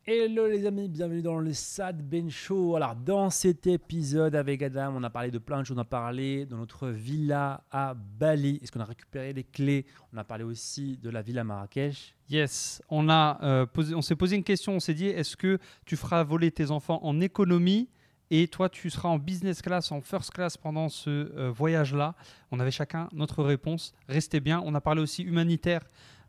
Hello les amis, bienvenue dans le Sad Ben Show. Alors dans cet épisode avec Adam, on a parlé de plein de choses. On a parlé de notre villa à Bali. Est-ce qu'on a récupéré les clés? On a parlé aussi de la villa à Marrakech. Yes, on s'est posé une question, on s'est dit, est-ce que tu feras voler tes enfants en économie et toi tu seras en business class, en first class pendant ce voyage-là? On avait chacun notre réponse, restez bien. On a parlé aussi humanitaire,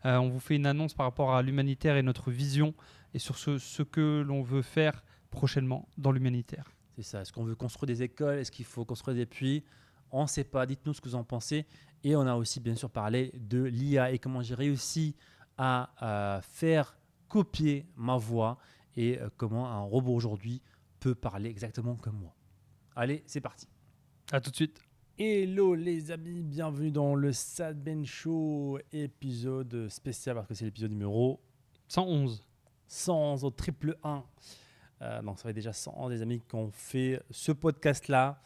on vous fait une annonce par rapport à l'humanitaire et notre vision et sur ce que l'on veut faire prochainement dans l'humanitaire. C'est ça, est-ce qu'on veut construire des écoles? Est-ce qu'il faut construire des puits? On ne sait pas, dites-nous ce que vous en pensez. Et on a aussi bien sûr parlé de l'IA et comment j'ai réussi à faire copier ma voix et comment un robot aujourd'hui peut parler exactement comme moi. Allez, c'est parti. À tout de suite. Hello les amis, bienvenue dans le Sad Ben Show, épisode spécial parce que c'est l'épisode numéro 111. 111 au triple 1. Donc ça fait déjà 111 des amis qui ont fait ce podcast-là.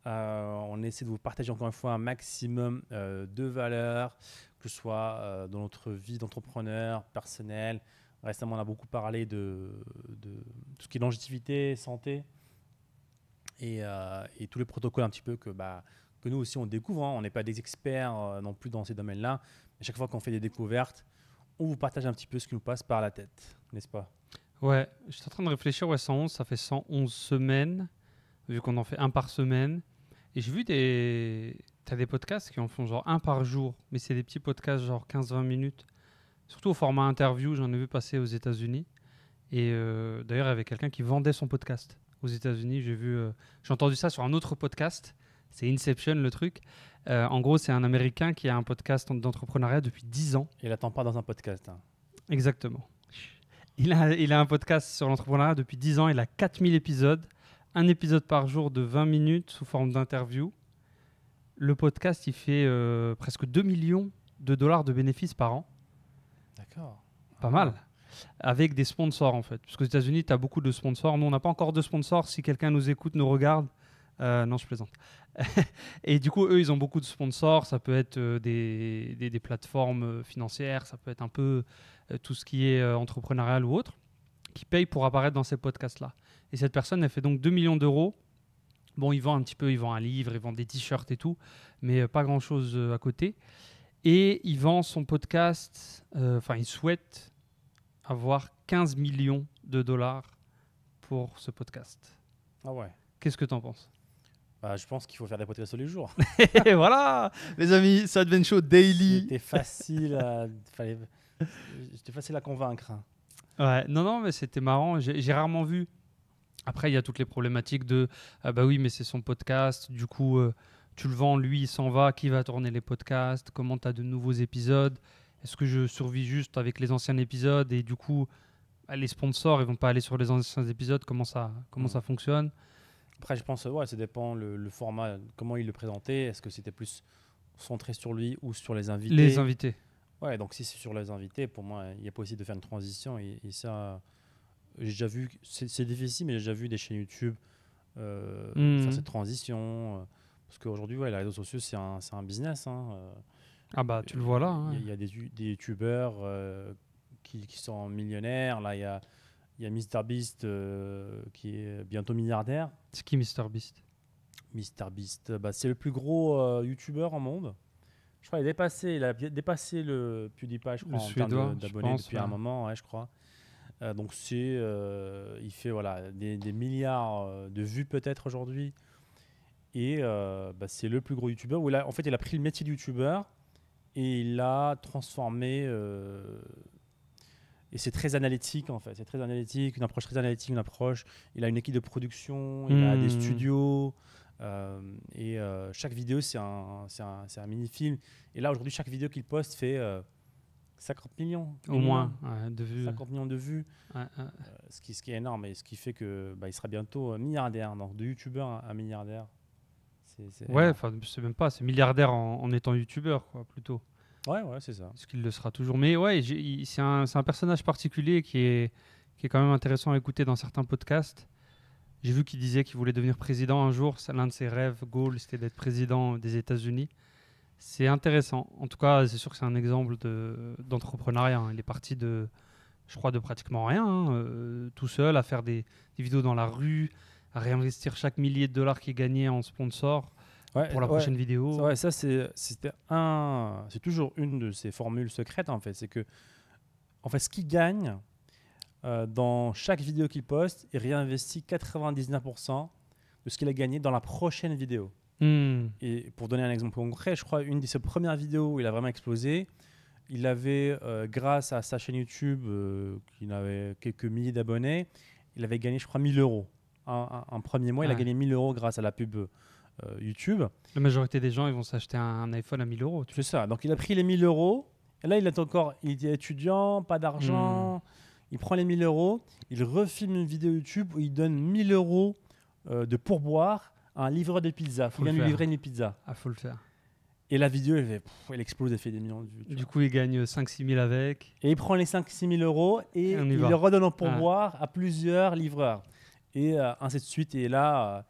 On essaie de vous partager encore une fois un maximum de valeurs, que ce soit dans notre vie d'entrepreneur, personnel. Récemment, on a beaucoup parlé de tout ce qui est longévité, santé et tous les protocoles un petit peu que nous aussi on découvre. On n'est pas des experts non plus dans ces domaines-là. Mais chaque fois qu'on fait des découvertes, on vous partage un petit peu ce qui nous passe par la tête, n'est-ce pas? Ouais, je suis en train de réfléchir, 111, ça fait 111 semaines, vu qu'on en fait un par semaine. Et j'ai vu t'as des podcasts qui en font genre un par jour, mais c'est des petits podcasts genre 15-20 minutes. Surtout au format interview, j'en ai vu passer aux États-Unis. Et d'ailleurs, il y avait quelqu'un qui vendait son podcast aux États-Unis. J'ai entendu ça sur un autre podcast. C'est Inception le truc. En gros, c'est un Américain qui a un podcast d'entrepreneuriat depuis 10 ans. Il attend pas dans un podcast. Hein. Exactement. Il a un podcast sur l'entrepreneuriat depuis 10 ans. Il a 4000 épisodes. Un épisode par jour de 20 minutes sous forme d'interview. Le podcast, il fait presque 2 millions de dollars de bénéfices par an. D'accord. Pas mal. Avec des sponsors, en fait. Parce qu'aux États-Unis, tu as beaucoup de sponsors. Nous, on n'a pas encore de sponsors. Si quelqu'un nous écoute, nous regarde. Non, je plaisante. Et du coup, eux, ils ont beaucoup de sponsors. Ça peut être des plateformes financières. Ça peut être un peu tout ce qui est entrepreneurial ou autre, qui payent pour apparaître dans ces podcasts-là. Et cette personne, elle fait donc 2 millions d'euros. Bon, il vend un petit peu, il vend un livre, il vend des t-shirts et tout, mais pas grand-chose à côté. Et il vend son podcast, il souhaite avoir 15 millions de dollars pour ce podcast. Ah ouais. Qu'est-ce que tu en penses? Je pense qu'il faut faire des podcasts tous les jours. Et voilà, les amis, Sad Ben Show Daily. C'était facile à convaincre. Hein. Ouais, non, mais c'était marrant. J'ai rarement vu. Après, il y a toutes les problématiques de bah oui, mais c'est son podcast. Du coup, tu le vends, lui, il s'en va. Qui va tourner les podcasts? Comment tu as de nouveaux épisodes? Est-ce que je survis juste avec les anciens épisodes? Et du coup, les sponsors, ils vont pas aller sur les anciens épisodes. Comment ça fonctionne? Après, je pense, ça dépend le format, comment il le présentait. Est-ce que c'était plus centré sur lui ou sur les invités? Les invités. Ouais, donc si c'est sur les invités, pour moi, il y a possible de faire une transition. Et ça, j'ai déjà vu, c'est difficile, mais j'ai déjà vu des chaînes YouTube faire cette transition. Parce qu'aujourd'hui, les réseaux sociaux, c'est un business. Hein. Ah bah, tu le vois là. Hein. Il y a des YouTubeurs qui sont millionnaires. Là, il y a MrBeast qui est bientôt milliardaire. C'est qui MrBeast? MrBeast, c'est le plus gros YouTubeur au monde. Je crois qu'il a dépassé le PewDiePie, je crois, en termes d'abonnés depuis un moment, ouais, je crois. Donc il fait des milliards de vues peut-être aujourd'hui. Et c'est le plus gros YouTubeur. En fait, il a pris le métier de YouTubeur et il l'a transformé. Et c'est très analytique en fait. C'est très analytique, une approche très analytique, Il a une équipe de production, il a des studios. Chaque vidéo, c'est un mini-film. Et là, aujourd'hui, chaque vidéo qu'il poste fait 50 millions. Au moins de vues. 50 millions de vues. Ce qui est énorme et ce qui fait qu'il sera bientôt milliardaire. Donc, de youtubeur à milliardaire. C'est même pas. C'est milliardaire en étant youtubeur, quoi, plutôt. Ouais, c'est ça. Parce qu'il le sera toujours. Mais ouais, c'est un personnage particulier qui est quand même intéressant à écouter dans certains podcasts. J'ai vu qu'il disait qu'il voulait devenir président un jour. C'est l'un de ses rêves, goals, c'était d'être président des États-Unis. C'est intéressant. En tout cas, c'est sûr que c'est un exemple d'entrepreneuriat. Il est parti de, je crois, de pratiquement rien, hein, tout seul, à faire des vidéos dans la rue, à réinvestir chaque millier de dollars qui est gagné en sponsor pour la prochaine vidéo. Ouais, ça, c'est toujours une de ces formules secrètes, en fait. C'est que, en fait, ce qu'il gagne dans chaque vidéo qu'il poste, il réinvestit 99% de ce qu'il a gagné dans la prochaine vidéo. Et pour donner un exemple concret, je crois une de ses premières vidéos où il a vraiment explosé, il avait, grâce à sa chaîne YouTube, qui avait quelques milliers d'abonnés, il avait gagné, je crois, 1000 euros. Un premier mois, il a gagné 1000 euros grâce à la pub YouTube. La majorité des gens, ils vont s'acheter un iPhone à 1000 euros. C'est ça. Donc, il a pris les 1000 euros. Et là, il est étudiant, pas d'argent. Il prend les 1000 euros. Il refilme une vidéo YouTube où il donne 1000 euros de pourboire à un livreur de pizza. Il faut bien lui livrer une pizza. Ah, faut le faire. Et la vidéo, elle explose, elle fait des millions de vues. Du coup, il gagne 5-6 000 avec. Et il prend les 5-6 000 euros et il les redonne en pourboire à plusieurs livreurs. Et ainsi de suite. Et là,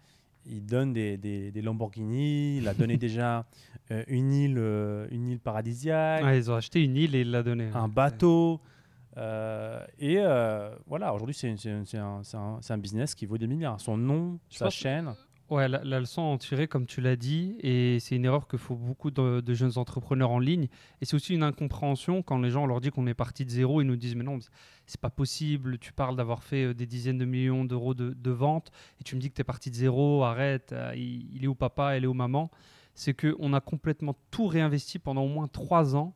il donne des Lamborghini. Il a donné déjà une île paradisiaque. Ouais, ils ont acheté une île et il l'a donné. Un bateau. Voilà, aujourd'hui, c'est un business qui vaut des milliards. Son nom, sa chaîne. Ouais, la leçon à en tirer, comme tu l'as dit, et c'est une erreur que font beaucoup de jeunes entrepreneurs en ligne. Et c'est aussi une incompréhension quand les gens on leur dit qu'on est parti de zéro, ils nous disent mais non, c'est pas possible. Tu parles d'avoir fait des dizaines de millions d'euros de ventes et tu me dis que tu es parti de zéro. Arrête, il est où papa, elle est où maman. C'est qu'on a complètement tout réinvesti pendant au moins 3 ans.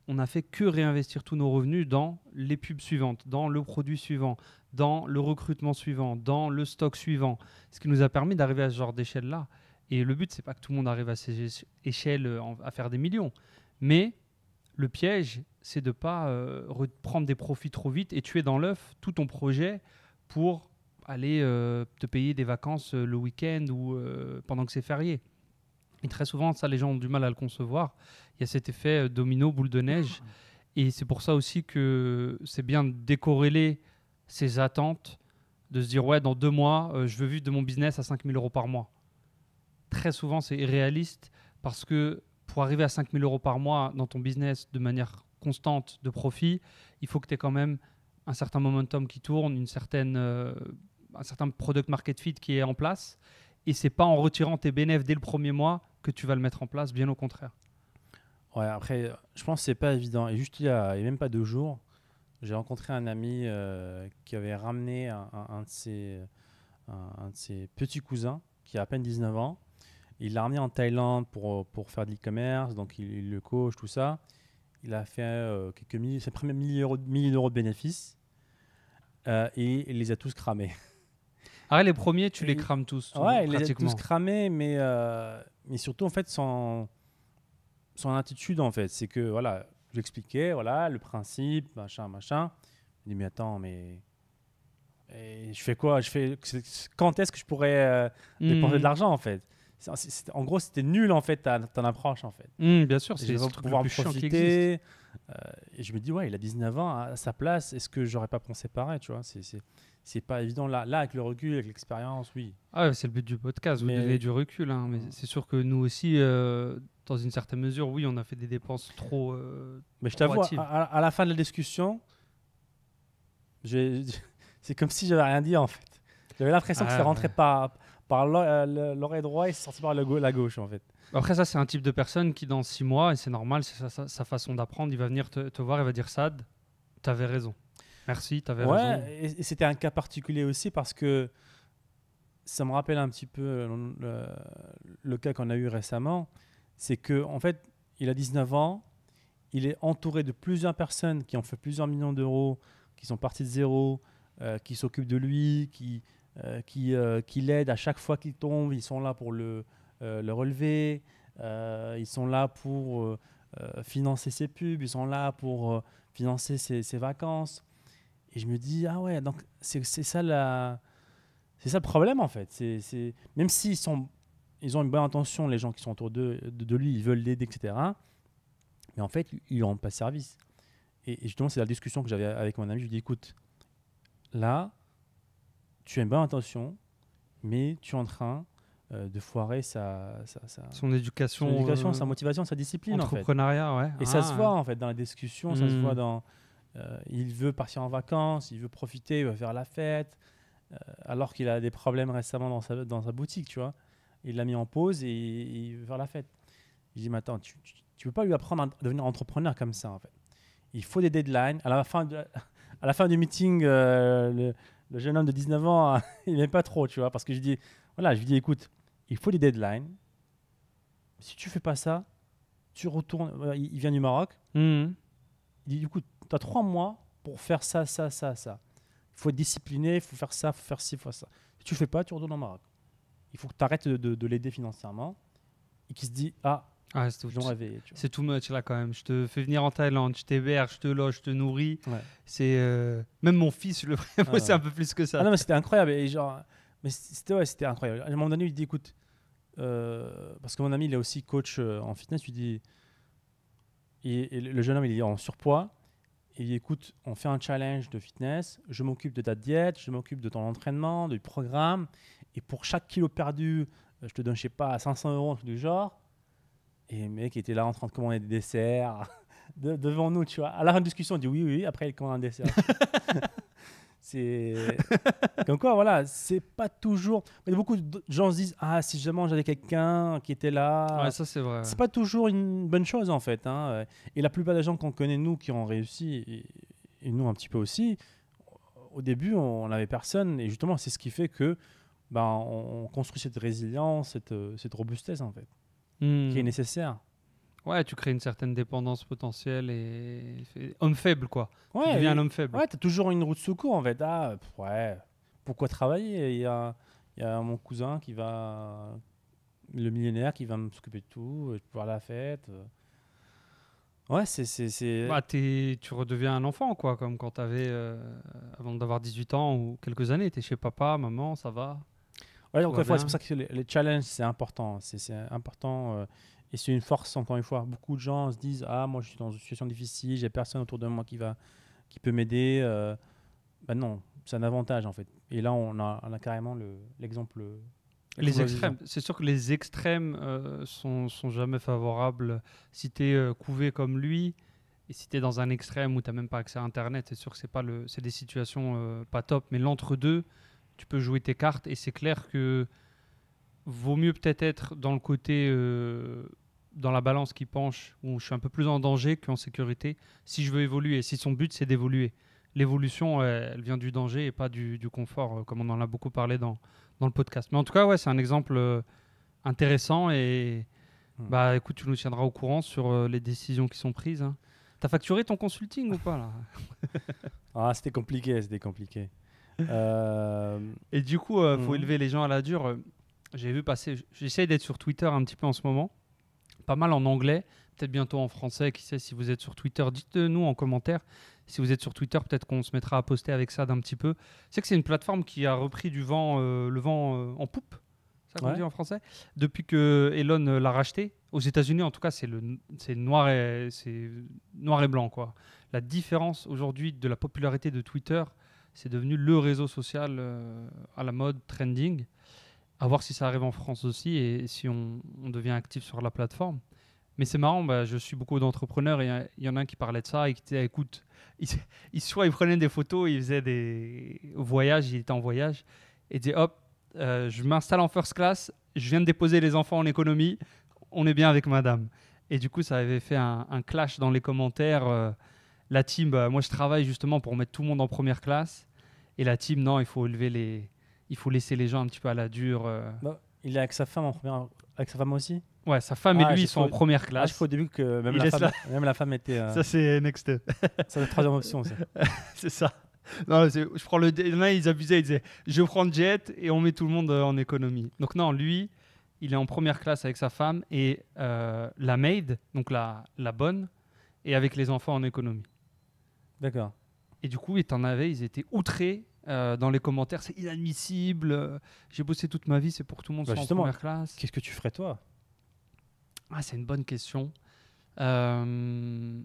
On n'a fait que réinvestir tous nos revenus dans les pubs suivantes, dans le produit suivant, dans le recrutement suivant, dans le stock suivant, ce qui nous a permis d'arriver à ce genre d'échelle-là. Et le but, c'est pas que tout le monde arrive à ces échelles à faire des millions, mais le piège, c'est de ne pas prendre des profits trop vite et tuer dans l'œuf tout ton projet pour aller te payer des vacances le week-end ou pendant que c'est férié. Et très souvent, ça, les gens ont du mal à le concevoir. Il y a cet effet domino, boule de neige. Et c'est pour ça aussi que c'est bien de décorréler ses attentes, de se dire, ouais, dans 2 mois, je veux vivre de mon business à 5 000 euros par mois. Très souvent, c'est irréaliste parce que pour arriver à 5 000 euros par mois dans ton business de manière constante de profit, il faut que tu aies quand même un certain momentum qui tourne, un certain product market fit qui est en place. Et c'est pas en retirant tes bénéfices dès le premier mois que tu vas le mettre en place, bien au contraire. Ouais, après, je pense que c'est pas évident. Et juste il y a même pas 2 jours, j'ai rencontré un ami qui avait ramené un de ses petits cousins qui a à peine 19 ans. Il l'a ramené en Thaïlande pour faire de l'e-commerce, donc il le coach, tout ça. Il a fait ses premiers 1000 euros de bénéfices et il les a tous cramés. Ah, les premiers, tu les crames tous. Ouais, il les a tous cramés, mais surtout, en fait, son attitude, en fait, c'est que, voilà, j'expliquais, voilà, le principe, machin. Il dit, mais attends, mais je fais quoi? Quand est-ce que je pourrais dépenser de l'argent, en fait? En gros, c'était nul, en fait, ton approche, en fait. Bien sûr, c'est pour pouvoir me profiter. Et je me dis, ouais, il a 19 ans, à sa place, est-ce que j'aurais pas pensé pareil, tu vois? C'est pas évident. Là, avec le recul, avec l'expérience, oui. Ah ouais, c'est le but du podcast, vous donner du recul. Hein, mais c'est sûr que nous aussi, dans une certaine mesure, oui, on a fait des dépenses trop. Mais je t'avoue, à la fin de la discussion, c'est comme si j'avais rien dit, en fait. J'avais l'impression que c'est rentré par l'oreille droite et c'est sorti par la gauche, en fait. Après, ça, c'est un type de personne qui, dans 6 mois, et c'est normal, c'est sa façon d'apprendre, il va venir te voir et va dire Sad, t'avais raison. Merci, t'avais raison. Et c'était un cas particulier aussi parce que ça me rappelle un petit peu le cas qu'on a eu récemment. C'est qu'en fait, il a 19 ans, il est entouré de plusieurs personnes qui ont fait plusieurs millions d'euros, qui sont partis de zéro, qui s'occupent de lui, qui l'aident à chaque fois qu'il tombe. Ils sont là pour le relever, ils sont là pour financer ses pubs, ils sont là pour financer ses vacances. Et je me dis, ah ouais, donc c'est ça le problème, en fait. Même s'ils ils ont une bonne intention, les gens qui sont autour de lui, ils veulent l'aider, etc. Mais en fait, ils ne rendent pas service. Et justement, c'est la discussion que j'avais avec mon ami. Je lui dis, écoute, là, tu as une bonne intention, mais tu es en train de foirer son éducation, sa motivation, sa discipline. Entrepreneuriat, en fait. ouais. Et ça se voit, en fait, dans la discussion, ça se voit dans il veut partir en vacances, il veut profiter, il veut faire la fête, alors qu'il a des problèmes récemment dans sa boutique, tu vois. Il l'a mis en pause et il veut faire la fête. Je dis, mais attends, tu peux pas lui apprendre à devenir entrepreneur comme ça, en fait. Il faut des deadlines. À la fin du meeting, le jeune homme de 19 ans, il n'aime pas trop, tu vois, parce que je lui dis, écoute, il faut des deadlines. Si tu fais pas ça, tu retournes. Il vient du Maroc. Mhm. Il dit, écoute, tu as 3 mois pour faire ça, ça, ça, ça. Il faut être discipliné, il faut faire ça, il faut faire ci, il faut faire ça. Si tu ne fais pas, tu retournes au Maroc. Il faut que tu arrêtes de l'aider financièrement et qu'il se dit, ah, Ah, ils ont réveillé. Tu vois. c'est too much là quand même. Je te fais venir en Thaïlande, je t'héberge, je te loge, je te nourris. Ouais. C'est même mon fils, je le ferais bosser un peu plus que ça. Ah non, mais c'était incroyable. Et genre, mais c'était incroyable. À un moment donné, il dit, écoute, parce que mon ami, il est aussi coach en fitness, il dit, et le jeune homme, il est en surpoids. Et il dit, écoute, on fait un challenge de fitness, je m'occupe de ta diète, je m'occupe de ton entraînement, du programme, et pour chaque kilo perdu, je te donne, je sais pas, 500 €, un truc du genre. Et le mec était là en train de commander des desserts devant nous, tu vois. À la fin de la discussion, on dit oui, oui, après il commande un dessert. C'est comme quoi, voilà, c'est pas toujours. Mais beaucoup de gens se disent, ah, si jamais j'avais quelqu'un qui était là. Ouais, ça c'est vrai. C'est pas toujours une bonne chose en fait. Hein. Et la plupart des gens qu'on connaît, nous, qui ont réussi, et nous un petit peu aussi, au début, on n'avait personne. Et justement, c'est ce qui fait que on construit cette résilience, cette robustesse en fait, qui est nécessaire. Ouais, tu crées une certaine dépendance potentielle et homme faible quoi. Tu Ouais, deviens un homme faible. Ouais, t'as toujours une roue de secours en fait. Ah, ouais, pourquoi travailler? Il y a mon cousin le millionnaire qui va s'occuper de tout, je peux faire la fête. Ouais, c'est... Bah, tu redeviens un enfant quoi, comme quand t'avais avant d'avoir 18 ans ou quelques années, t'es chez papa, maman, ça va. Ouais, Tout encore va une fois, c'est bien. pour ça que les challenges, c'est important. C'est important et c'est une force, encore une fois. Beaucoup de gens se disent, ah, moi, je suis dans une situation difficile, j'ai personne autour de moi qui peut m'aider. Non, c'est un avantage, en fait. Et là, on a carrément l'exemple. Les extrêmes, c'est sûr que les extrêmes sont jamais favorables. Si tu es couvé comme lui, et si tu es dans un extrême où tu n'as même pas accès à Internet, c'est sûr que c'est des situations pas top. Mais l'entre-deux, tu peux jouer tes cartes et c'est clair que vaut mieux peut-être être dans le côté, dans la balance qui penche, où je suis un peu plus en danger qu'en sécurité, si je veux évoluer. Si son but, c'est d'évoluer. L'évolution, elle vient du danger et pas du confort, comme on en a beaucoup parlé dans le podcast. Mais en tout cas, ouais, c'est un exemple intéressant et bah écoute, tu nous tiendras au courant sur les décisions qui sont prises. Hein. T'as facturé ton consulting ou pas là? Ah, c'était compliqué, c'était compliqué. Et du coup, faut élever les gens à la dure. J'ai vu passer, j'essaie d'être sur Twitter un petit peu en ce moment, pas mal en anglais, peut-être bientôt en français, qui sait si vous êtes sur Twitter, dites-nous en commentaire. Si vous êtes sur Twitter, peut-être qu'on se mettra à poster avec ça d'un petit peu. C'est que c'est une plateforme qui a repris le vent en poupe, ça qu'on dit en français, depuis que Elon l'a racheté. Aux États-Unis, en tout cas, c'est noir et blanc, quoi. La différence aujourd'hui de la popularité de Twitter, c'est devenu le réseau social à la mode, trending. À voir si ça arrive en France aussi et si on devient actif sur la plateforme. Mais c'est marrant, je suis beaucoup d'entrepreneurs et il y en a un qui parlait de ça et qui disait, écoute, soit il prenait des photos, il faisait des voyages, il était en voyage, et il disait, hop, je m'installe en first class, je viens de déposer les enfants en économie, on est bien avec madame. Et du coup, ça avait fait un clash dans les commentaires. La team, moi je travaille justement pour mettre tout le monde en première classe, et la team, non, il faut laisser les gens un petit peu à la dure. Il est avec sa femme avec sa femme aussi? Ouais, sa femme et lui, ils sont en première classe. Je crois au début que même la femme était... Ça, c'est next step. C'est la troisième option, ça. C'est ça. Non, je prends là, ils abusaient, ils disaient, je prends le jet et on met tout le monde en économie. Donc non, lui, il est en première classe avec sa femme et la maid, donc la bonne, et avec les enfants en économie. D'accord. Et du coup, ils étaient outrés dans les commentaires. C'est inadmissible. J'ai bossé toute ma vie, c'est pour que tout le monde soit en première classe. Qu'est-ce que tu ferais toi? Ah, c'est une bonne question. Je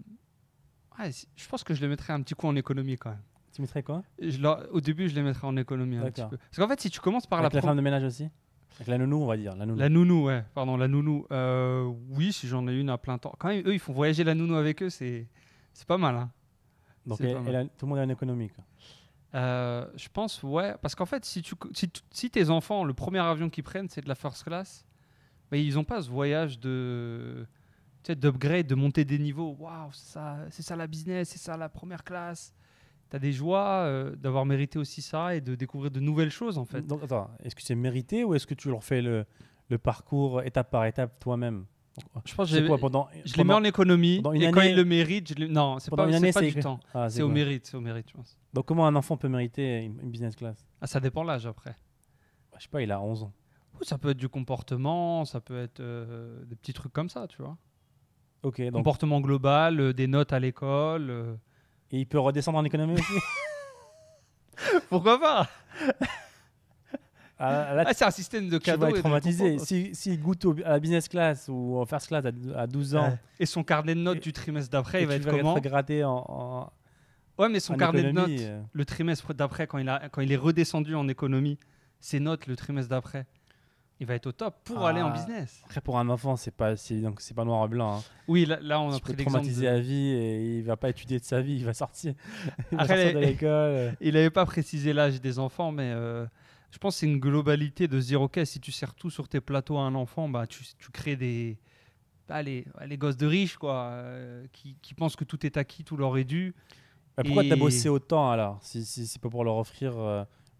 pense que je les mettrais un petit coup en économie quand même. Tu mettrais quoi? Au début, je les mettrais en économie un petit peu. Parce qu'en fait, si tu commences par la femme de ménage aussi? Avec la nounou, on va dire. La nounou, ouais. Pardon, la nounou. Oui, si j'en ai une à plein temps. Quand même, eux, ils font voyager la nounou avec eux, c'est pas mal. Hein. Donc, C'est pas mal. tout le monde a une économie, quoi. Je pense, ouais. Parce qu'en fait, si tes enfants, le premier avion qu'ils prennent, c'est de la first class, bah, ils n'ont pas ce voyage de, tu sais, d'upgrade, de monter des niveaux. Waouh, c'est ça la business, c'est ça la première classe. Tu as des joies d'avoir mérité aussi ça et de découvrir de nouvelles choses, en fait. Donc, attends, est-ce que c'est mérité ou est-ce que tu leur fais le parcours étape par étape toi-même? Je pense que C'est quoi je les mets en économie pendant une et quand année- ils le méritent, non, c'est pendant pas, une c'est année, pas c'est du temps. Ah, C'est au quoi? mérite, je pense. Donc, comment un enfant peut mériter une business class? Ah, ça dépend de l'âge après. Je sais pas, il a 11 ans. Ou ça peut être du comportement, ça peut être des petits trucs comme ça, tu vois. Ok, donc, Comportement global, des notes à l'école. et il peut redescendre en économie aussi? Pourquoi pas? Là, Ah, c'est un système de tu vas cadeaux. être et de traumatisé. récompenses. S'il goûte à la business class ou en first class à 12 ans, Ouais. Et son carnet de notes Et- du trimestre d'après, et il va tu être vas comment? être gratté en Ouais, mais son en carnet de économie, notes, le trimestre d'après, quand il est redescendu en économie, ses notes le trimestre d'après, il va être au top pour aller en business. Après, pour un enfant, c'est pas noir et blanc, hein. Oui, là on a Tu pris peux l'exemple. traumatiser à vie et il va pas étudier de sa vie, il va sortir, il va Après, sortir de l'école. Il n'avait pas précisé l'âge des enfants, mais je pense que c'est une globalité de se dire, ok, si tu sers tout sur tes plateaux à un enfant, bah, tu crées les gosses de riches, quoi, qui pensent que tout est acquis, tout leur est dû. Bah, pourquoi t'as Et- bossé autant alors, si c'est pas pour leur offrir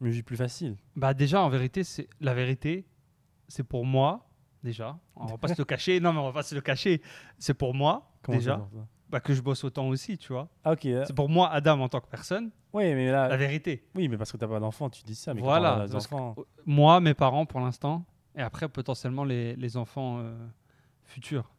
une vie plus facile? Bah déjà, en vérité, la vérité, c'est pour moi, déjà. On va pas se le cacher. Non, mais on va pas se le cacher. C'est pour moi, Comment déjà, ça, ça bah, que je bosse autant aussi, tu vois. Ah, ok. C'est pour moi, Adam, en tant que personne, Oui, mais la là, vérité. oui, mais parce que t'as pas d'enfant, tu dis ça. Mais Voilà, quand t'auras des parce que- enfants. Moi, mes parents, pour l'instant, et après, potentiellement, les enfants futurs.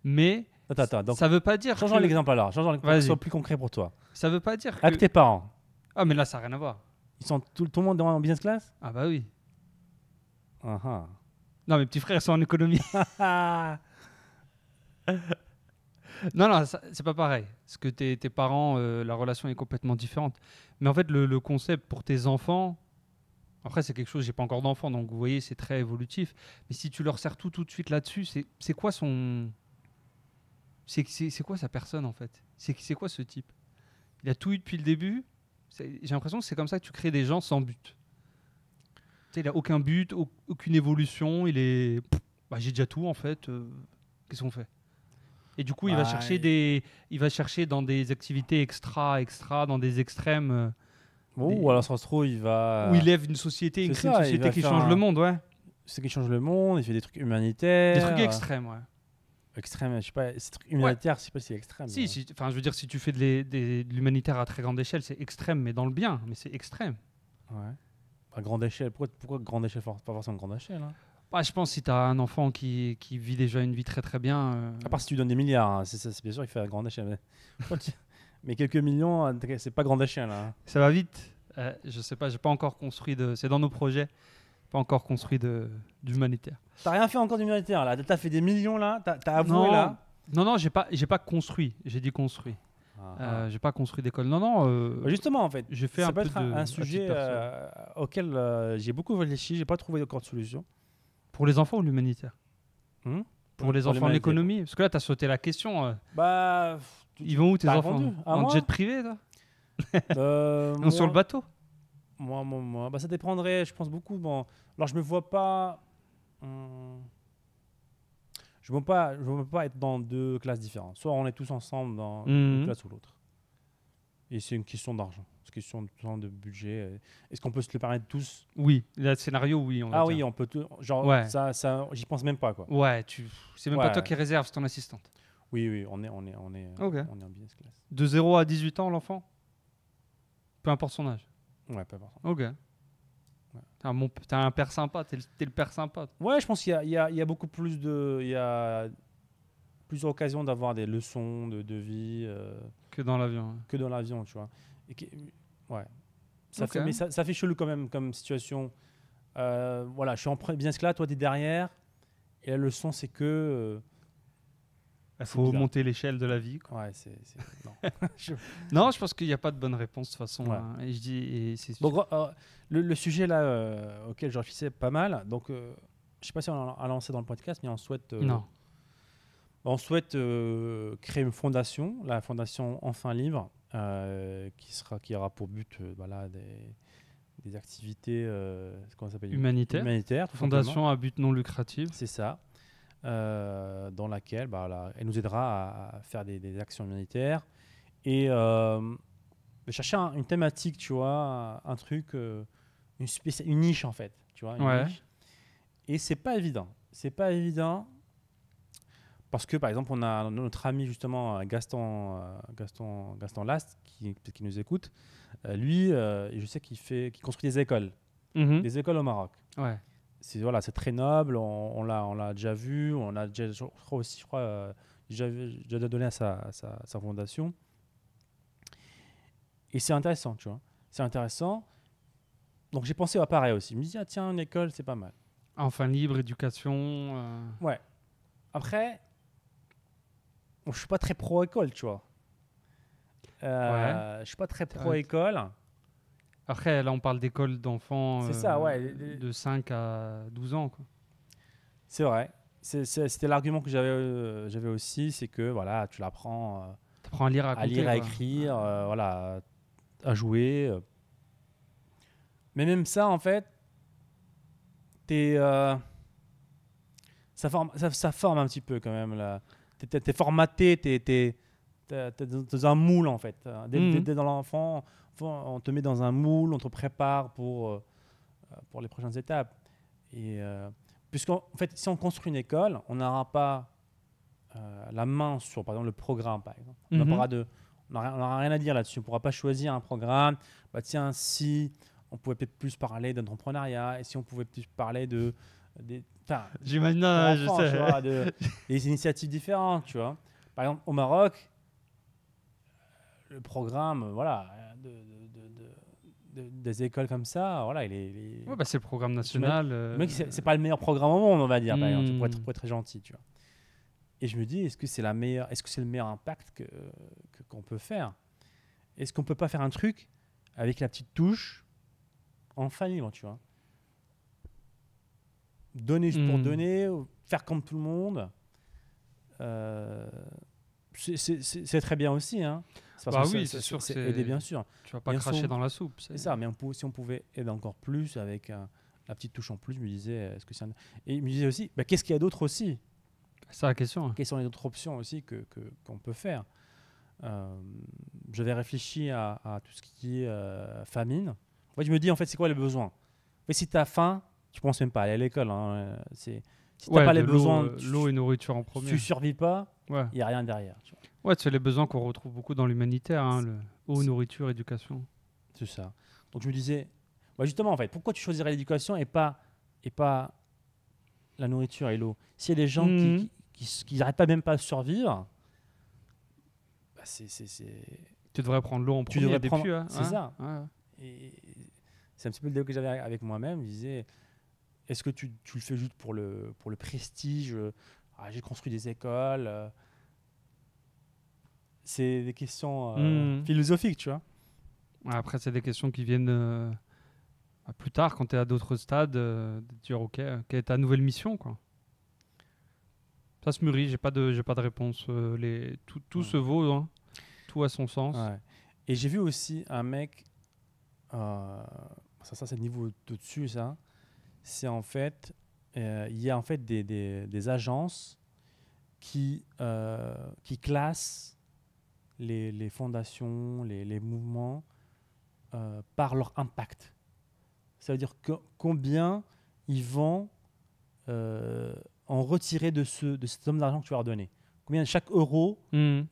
Mais Attends, donc ça veut pas dire changeons que... l'exemple alors. Changeons pour que ce Vas-y. soit plus concret pour toi. Ça veut pas dire Avec que... tes parents, Ah, mais là, ça n'a rien à voir. ils sont tout le monde en business class? Ah bah oui. Ah, ah. Non, mes petits frères sont en économie. Ah. Non, c'est pas pareil. Parce que tes parents, la relation est complètement différente. Mais en fait, le concept pour tes enfants, après, c'est quelque chose, j'ai pas encore d'enfants, donc vous voyez, c'est très évolutif. Mais si tu leur sers tout de suite là-dessus, c'est quoi son. C'est quoi sa personne, en fait? C'est quoi ce type? Il a tout eu depuis le début. J'ai l'impression que c'est comme ça que tu crées des gens sans but. Tu sais, il a aucun but, aucune évolution. Il est. Bah, j'ai déjà tout, en fait. Qu'est-ce qu'on fait? Et du coup, il va chercher dans des activités extra, dans des extrêmes Ou alors ça se trouve, il va. où il lève une société, il c'est crée une ça, il société va qui faire change un- le monde, ouais. C'est qui change le monde, il fait des trucs humanitaires. Des trucs extrêmes, ouais. Extrêmes, je sais pas, ces trucs humanitaires, je sais pas si c'est extrême. mais- Enfin, je veux dire, si tu fais de l'humanitaire à très grande échelle, c'est extrême, mais dans le bien, mais c'est extrême. Ouais. À grande échelle, pourquoi grande échelle? Pas forcément grande échelle. Hein. Bah, je pense que si tu as un enfant qui vit déjà une vie très très bien. À part si tu donnes des milliards, hein, c'est bien sûr qu'il fait à grande échelle. Mais quelques millions, c'est pas grande échelle. Hein. Ça va vite. Je sais pas, j'ai pas encore construit de. C'est dans nos projets, pas encore construit d'humanitaire. T'as rien fait encore d'humanitaire là. T'as fait des millions là. T'as avoué Non. là. Non, j'ai pas construit. J'ai dit construit. J'ai pas construit d'école. Non. Bah, justement, en fait, J'ai fait ça un peut peu être de. un à titre sujet perso. auquel j'ai beaucoup réfléchi. J'ai pas trouvé encore de solution. Pour les enfants ou l'humanitaire? Pour les enfants en l'humanité. économie? Parce que là, tu as sauté la question. Bah, Ils vont où tes t'as enfants? répondu à En moi jet privé, toi? moi, Sur le bateau? Moi. Bah, ça dépendrait, je pense beaucoup. Bon, alors je me vois pas. Je ne veux pas être dans deux classes différentes. Soit on est tous ensemble dans une Mhm. classe ou l'autre. Et c'est une question d'argent. C'est une question de budget. Est-ce qu'on peut se le permettre tous? Oui. Le scénario, oui. On va Ah dire. oui, on peut tout. Genre, Ouais. ça, j'y pense même pas, quoi. Ouais, c'est même pas Ouais. toi qui réserve, c'est ton assistante. Oui, on est Ok. en business class. De 0 à 18 ans, l'enfant? Peu importe son âge. Ouais, pas important. Ok. T'es un père sympa, t'es le père sympa. Ouais, je pense qu'il y a beaucoup plus de. Il y a plusieurs occasions d'avoir des leçons de vie Que dans l'avion. que dans l'avion, tu vois. Ouais. Ça Ok. fait, mais ça fait chelou quand même comme situation. Voilà, je suis en business class, toi t'es derrière. Et la leçon, c'est que. Il faut bizarre. monter l'échelle de la vie. Ouais, non. Non, je pense qu'il n'y a pas de bonne réponse de toute façon. Ouais. Hein. Et je dis, et c'est Donc, le sujet là auquel je réfléchissais pas mal. Donc, je sais pas si on a lancé dans le podcast, mais on souhaite. non. On souhaite créer une fondation, la fondation Enfin Livre, qui aura pour but voilà, des activités comment ça s'appelle Humanitaire. tout Fondation simplement. à but non lucratif. C'est ça. Dans laquelle elle nous aidera à faire des actions humanitaires et de chercher une thématique, tu vois, un truc, une niche en fait, tu vois, une niche. Et c'est pas évident. C'est pas évident parce que par exemple, on a notre ami justement Gaston Last qui nous écoute. Lui, je sais qu'il construit des écoles au Maroc. Ouais. C'est très noble, on l'a déjà vu, on a déjà, je crois déjà donné à sa fondation. Et c'est intéressant, tu vois. C'est intéressant. Donc j'ai pensé à pareil aussi. Je me dis, tiens, une école, c'est pas mal. Enfin, libre, éducation. Ouais. Après, je suis pas très pro-école, tu vois. Je suis pas très pro-école. Après, là, on parle d'école d'enfants c'est ça, ouais. de 5 à 12 ans. Quoi. C'est vrai. C'était l'argument que j'avais aussi, c'est que voilà, tu l'apprends à lire, à compter, à écrire, voilà, à jouer. Mais même ça, en fait, ça forme un petit peu quand même. T'es formaté, t'es dans un moule, en fait. Dès dans l'enfant, on te met dans un moule, on te prépare pour les prochaines étapes. Et puisqu'en fait, si on construit une école, on n'aura pas la main sur, par exemple, le programme, par exemple. On n'aura rien à dire là-dessus. On ne pourra pas choisir un programme. Tiens, si on pouvait peut-être plus parler d'entrepreneuriat, et si on pouvait plus parler j'imagine, je sais. Tu vois, des initiatives différentes, tu vois. Par exemple, au Maroc, le programme, voilà, des écoles comme ça, voilà, c'est le programme national. C'est pas le meilleur programme au monde, on va dire, par exemple, pour être très gentil, tu vois. Et je me dis, est-ce que c'est le meilleur impact qu'on peut faire? Est-ce qu'on peut pas faire un truc avec la petite touche enfin libre, tu vois? Donner juste pour donner, faire comme tout le monde, c'est très bien aussi, hein. C'est sûr, c'est aider, bien sûr. Tu vas pas cracher dans la soupe. C'est ça, mais si on pouvait aider encore plus avec la petite touche en plus, je me disais, est-ce que c'est et il me disait aussi, qu'est-ce qu'il y a d'autre aussi? C'est la question. Quelles sont les autres options aussi qu'on peut faire? J'avais réfléchi à tout ce qui est famine. En fait, je me dis, en fait, c'est quoi les besoins? Mais si tu as faim, tu ne penses même pas à aller à l'école. Hein. Si tu n'as pas les besoins, l'eau et nourriture en premier. Tu ne survis pas, il n'y a rien derrière. Tu vois. Ouais, c'est les besoins qu'on retrouve beaucoup dans l'humanitaire. Eau, nourriture, éducation. C'est ça. Donc je me disais, justement, en fait, pourquoi tu choisirais l'éducation et pas la nourriture et l'eau? S'il y a des gens qui n'arrêtent pas même pas à survivre, tu devrais prendre l'eau en premier. C'est ça. Ouais. Et c'est un petit peu le débat que j'avais avec moi-même. Je disais, est-ce que tu le fais juste pour le prestige? J'ai construit des écoles. C'est des questions philosophiques, tu vois. Après, c'est des questions qui viennent plus tard, quand tu es à d'autres stades, de dire, OK, quelle est ta nouvelle mission, quoi. Ça se mûrit, j'ai pas de réponse. Tout se vaut, hein. Tout a son sens. Ouais. Et j'ai vu aussi un mec, ça c'est le niveau au-dessus, ça. C'est en fait, il y a en fait des agences qui classent les fondations, les mouvements par leur impact. Ça veut dire combien ils vont en retirer de cette somme d'argent que tu vas leur donner. Combien chaque euro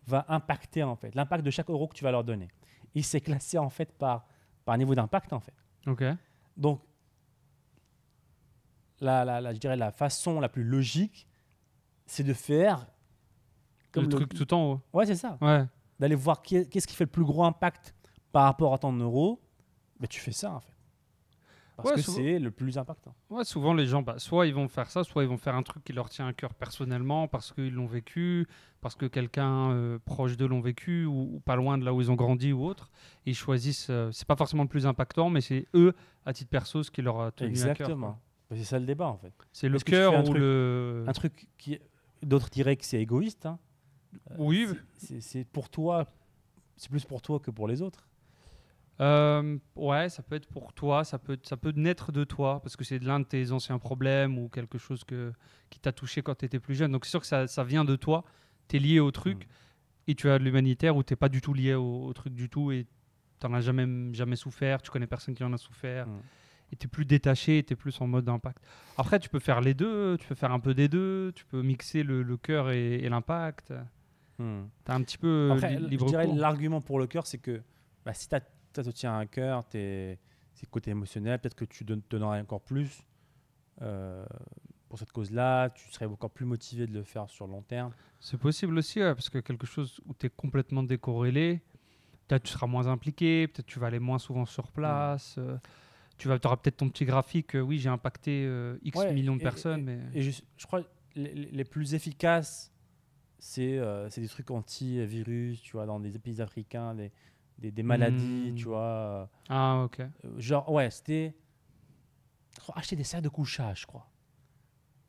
va impacter, en fait. L'impact de chaque euro que tu vas leur donner. Et c'est classé, en fait, par niveau d'impact, en fait. OK. Donc, je dirais la façon la plus logique, c'est de faire... Comme le truc tout en haut. Ouais, c'est ça. Ouais. D'aller voir qu'est-ce qui fait le plus gros impact par rapport à ton euro. Tu fais ça, en fait. Parce que c'est le plus impactant. Ouais, souvent les gens, soit ils vont faire ça, soit ils vont faire un truc qui leur tient à cœur personnellement parce qu'ils l'ont vécu, parce que quelqu'un proche d'eux l'ont vécu ou pas loin de là où ils ont grandi ou autre. Et ils choisissent, c'est pas forcément le plus impactant, mais c'est eux, à titre perso, ce qui leur a tenu à cœur. Exactement. C'est ça le débat, en fait. C'est le cœur ou un truc qui... D'autres diraient que c'est égoïste. Hein. Oui. C'est pour toi c'est plus pour toi que pour les autres. Ouais, ça peut être pour toi, ça peut naître de toi, parce que c'est l'un de tes anciens problèmes ou quelque chose qui t'a touché quand tu étais plus jeune. Donc c'est sûr que ça vient de toi, tu es lié au truc, et tu as de l'humanitaire où tu n'es pas du tout lié au truc du tout, et tu n'en as jamais souffert, tu connais personne qui en a souffert, et tu es plus détaché, tu es plus en mode impact. Après, tu peux faire les deux, tu peux faire un peu des deux, tu peux mixer le cœur et l'impact. Tu as un petit peu Après, je libre dirais cours. l'argument pour le cœur, c'est que si ça te tient à cœur, c'est le côté émotionnel, peut-être que tu donnerais encore plus pour cette cause-là, tu serais encore plus motivé de le faire sur le long terme. C'est possible aussi, ouais, parce que quelque chose où tu es complètement décorrélé, peut-être tu seras moins impliqué, peut-être tu vas aller moins souvent sur place, tu auras peut-être ton petit graphique, oui, j'ai impacté X millions de personnes. Et je crois que les plus efficaces, c'est des trucs anti-virus, tu vois, dans des pays africains, des maladies, tu vois. Ah, ok. Genre, c'était acheter des sacs de couchage, je crois.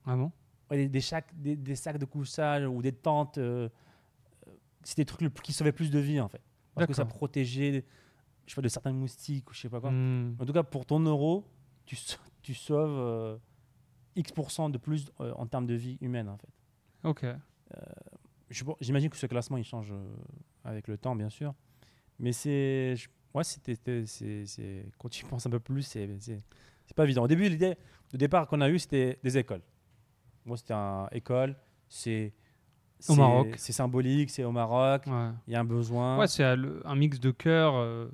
Ah bon? Ouais, des sacs de couchage ou des tentes. C'est des trucs qui sauvaient plus de vies, en fait. Parce que ça protégeait, je sais pas, de certains moustiques ou je sais pas quoi. En tout cas, pour ton euro, tu sauves X% de plus en termes de vie humaine, en fait. Ok. J'imagine que ce classement, il change avec le temps, bien sûr. Mais quand tu y penses un peu plus, c'est pas évident. Au début, l'idée de départ qu'on a eue, c'était des écoles. Moi, c'était une école. Au Maroc. C'est symbolique, c'est au Maroc. Ouais. Il y a un besoin. Ouais, c'est un mix de cœur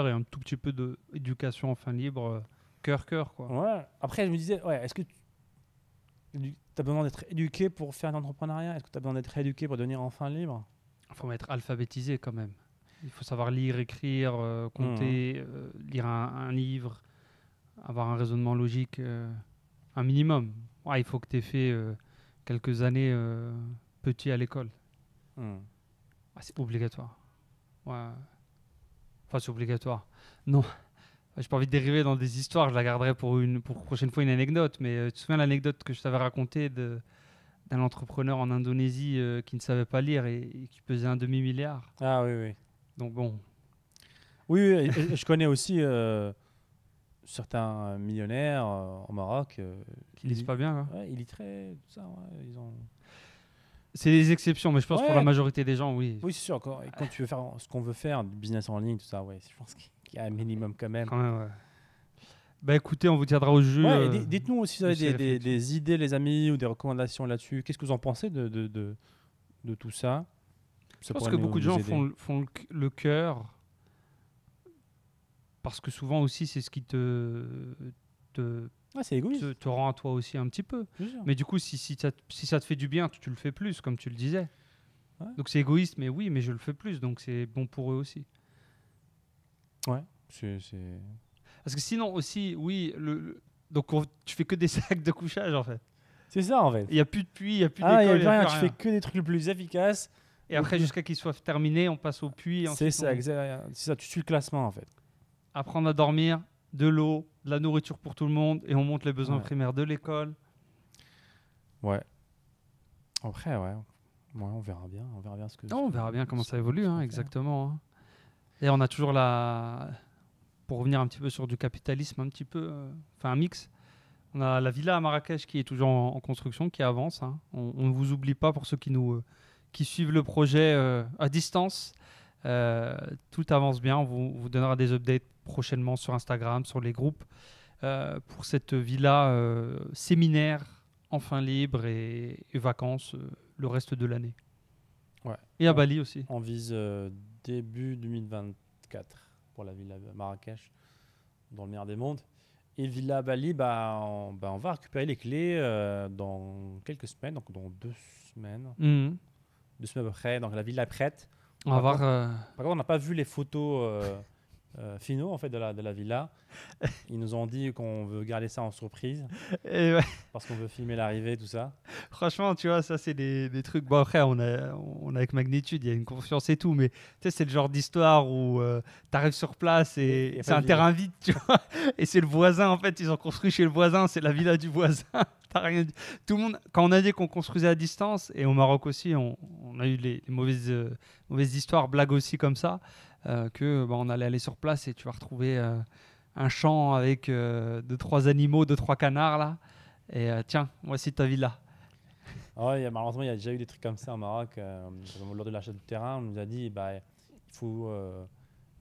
et un tout petit peu d'éducation enfin libre. Cœur, quoi. Ouais. Après, je me disais, est-ce que tu as besoin d'être éduqué pour faire de l'entrepreneuriat? Est-ce que tu as besoin d'être éduqué pour devenir enfin libre? Il faut être alphabétisé quand même. Il faut savoir lire, écrire, compter, lire un livre, avoir un raisonnement logique, un minimum. Ouais, il faut que tu aies fait quelques années petit à l'école. C'est obligatoire. Ouais. Enfin, c'est obligatoire. Non. J'ai pas envie de dériver dans des histoires, je la garderai pour prochaine fois une anecdote. Mais tu te souviens l'anecdote que je t'avais racontée d'un entrepreneur en Indonésie qui ne savait pas lire et qui pesait un demi-milliard? Ah oui, oui. Donc bon. Oui, et je connais aussi certains millionnaires au Maroc Qui lisent pas bien, quoi. Ouais, illettrés, tout ça. Ouais, c'est des exceptions, mais je pense Ouais. pour la majorité des gens, oui. Oui, c'est sûr. Quand tu veux faire ce qu'on veut faire, du business en ligne, tout ça, ouais, je pense qu'il y a un minimum quand même. Ouais. Bah écoutez, on vous tiendra au jeu. Ouais, dites-nous aussi si vous avez des idées, les amis, ou des recommandations là-dessus. Qu'est-ce que vous en pensez de tout ça? Je pense que beaucoup de gens font le cœur parce que souvent aussi c'est ce qui c'est égoïste. te rend à toi aussi un petit peu. Mais du coup, si ça te fait du bien, tu le fais plus, comme tu le disais. Ouais. Donc c'est égoïste, mais oui, mais je le fais plus, donc c'est bon pour eux aussi. Ouais, Parce que sinon aussi, oui, donc tu fais que des sacs de couchage en fait. C'est ça en fait. Il n'y a plus de puits, il n'y a plus d'école. Tu fais que des trucs les plus efficaces. Et après, jusqu'à qu'ils soient terminés, on passe au puits. C'est ça, tu suis le classement en fait. Apprendre à dormir, de l'eau, de la nourriture pour tout le monde, et on monte les besoins primaires de l'école. Ouais. Après, on verra bien. On verra bien comment ça évolue, exactement. Hein. Et on a toujours pour revenir un petit peu sur du capitalisme, un mix. On a la villa à Marrakech qui est toujours en construction, qui avance. Hein. On ne vous oublie pas pour ceux qui suivent le projet à distance. Tout avance bien. On vous donnera des updates prochainement sur Instagram, sur les groupes, pour cette villa séminaire, enfin libre et vacances le reste de l'année. Ouais. Et à Bali aussi. On vise début 2024 pour la villa Marrakech, dans le meilleur des mondes. Et Villa Bali, on va récupérer les clés dans quelques semaines, donc dans 2 semaines. 2 semaines après, donc la villa est prête. On va voir. Par contre, on n'a pas vu les photos finaux en fait de la villa. Ils nous ont dit qu'on veut garder ça en surprise Et ouais, parce qu'on veut filmer l'arrivée, tout ça. franchement, tu vois, ça, c'est des trucs. Bon, après, on a avec Magnitude, il y a une confiance et tout, mais tu sais, c'est le genre d'histoire où tu arrives sur place Et et y a c'est pas un de villa. terrain vide, tu vois. Et c'est le voisin, en fait, ils ont construit chez le voisin, c'est la villa du voisin. T'as rien dit. Tout le monde, quand on a dit qu'on construisait à distance, et au Maroc aussi, on a eu les mauvaises histoires, blagues aussi comme ça, que bah, on allait aller sur place et tu vas retrouver un champ avec deux, trois animaux, deux, trois canards là. Et tiens, voici ta villa. Ah ouais, malheureusement, il y a déjà eu des trucs comme ça au Maroc. Lors de l'achat du terrain, on nous a dit bah, il faut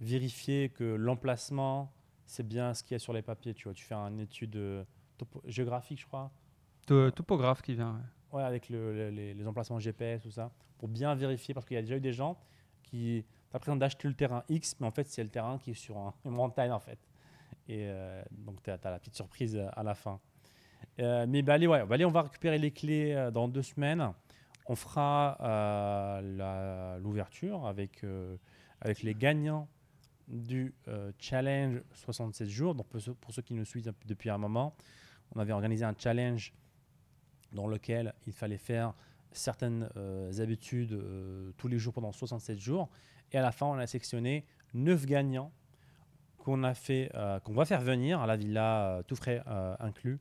vérifier que l'emplacement, c'est bien ce qu'il y a sur les papiers. Tu vois, tu fais une étude géographique, je crois. Topographe qui vient. Ouais, avec les emplacements GPS, tout ça, pour bien vérifier, parce qu'il y a déjà eu des gens qui t'appréhendent d'acheter le terrain X, mais en fait, c'est le terrain qui est sur une montagne, en fait. Et donc, tu as la petite surprise à la fin. Mais bah, allez, ouais, bah, allez, on va récupérer les clés dans 2 semaines. On fera l'ouverture avec les gagnants du challenge 67 jours. Donc, pour ceux qui nous suivent depuis un moment, on avait organisé un challenge dans lequel il fallait faire certaines habitudes tous les jours pendant 67 jours. Et à la fin, on a sélectionné 9 gagnants qu'on va faire venir à la villa, tout frais inclus.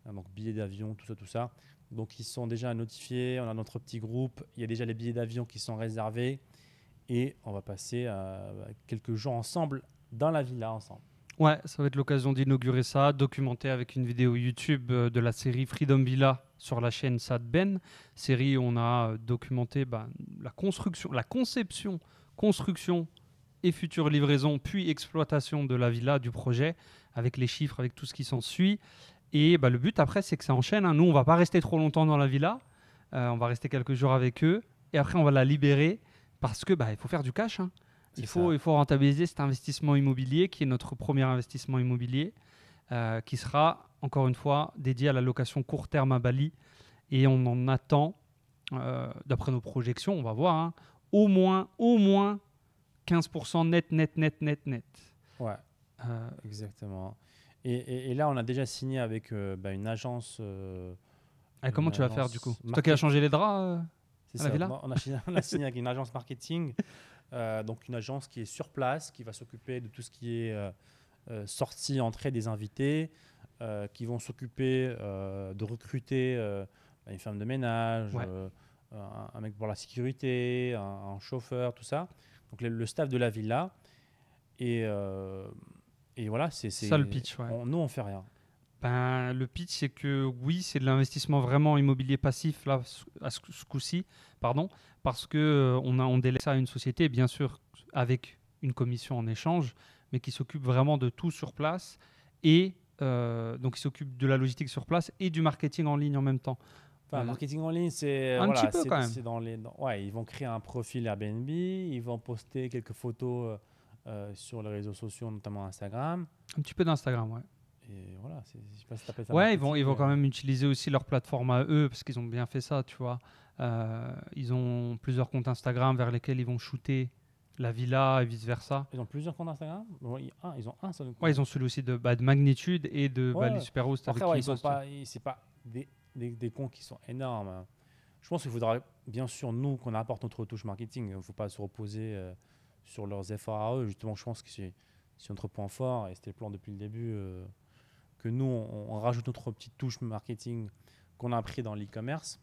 Donc billets d'avion, tout ça. Donc ils sont déjà notifiés, on a notre petit groupe, il y a déjà les billets d'avion qui sont réservés. Et on va passer quelques jours ensemble dans la villa ensemble. Ouais, ça va être l'occasion d'inaugurer ça, documenter avec une vidéo YouTube de la série Freedom Villa sur la chaîne Saad Ben. Série où on a documenté la conception, construction et future livraison, puis exploitation de la villa, du projet, avec les chiffres, avec tout ce qui s'ensuit. Et le but après, c'est que ça enchaîne, hein. Nous, on va pas rester trop longtemps dans la villa. On va rester quelques jours avec eux. Et après, on va la libérer parce que il faut faire du cash, hein. Il faut rentabiliser cet investissement immobilier qui est notre premier investissement immobilier, qui sera, encore une fois, dédié à la location court terme à Bali. Et on en attend, d'après nos projections, on va voir, hein, au moins 15% net. Ouais, exactement. Et là, on a déjà signé avec une agence. Comment tu vas faire du coup? C'est toi qui as changé les draps C'est à la ça. villa? On a signé avec une agence marketing. Donc une agence qui est sur place, qui va s'occuper de tout ce qui est sortie, entrée des invités, qui vont s'occuper de recruter une femme de ménage, Ouais. un mec pour la sécurité, un chauffeur, tout ça. Donc le staff de la villa. Et voilà, c'est Ça le pitch, ouais. nous, on fait rien. Le pitch, c'est que oui, c'est de l'investissement vraiment immobilier passif là, ce coup-ci, pardon, parce que on délègue ça à une société, bien sûr, avec une commission en échange, mais qui s'occupe vraiment de tout sur place et donc il s'occupe de la logistique sur place et du marketing en ligne en même temps. Enfin, marketing en ligne, c'est Un petit peu quand même. c'est ouais, ils vont créer un profil Airbnb, ils vont poster quelques photos sur les réseaux sociaux, notamment Instagram. Un petit peu d'Instagram, ouais. Et voilà, je sais pas si t'appelles ça Ouais, marketing. ils vont quand même utiliser aussi leur plateforme à eux parce qu'ils ont bien fait ça, tu vois. Ils ont plusieurs comptes Instagram vers lesquels ils vont shooter la villa et vice versa. Ils ont plusieurs comptes Instagram. Ils ont un seul compte. Ouais, ils ont celui aussi de Magnitude et de Ouais, Bali ouais. Superhost avec Après, qui ils sont bossent. pas, c'est pas des comptes qui sont énormes, hein. Je pense qu'il faudra, bien sûr, nous, qu'on apporte notre touche marketing. Il ne faut pas se reposer sur leurs efforts à eux. Justement, je pense que c'est notre point fort et c'était le plan depuis le début. Que nous, on rajoute notre petite touche marketing qu'on a appris dans l'e-commerce,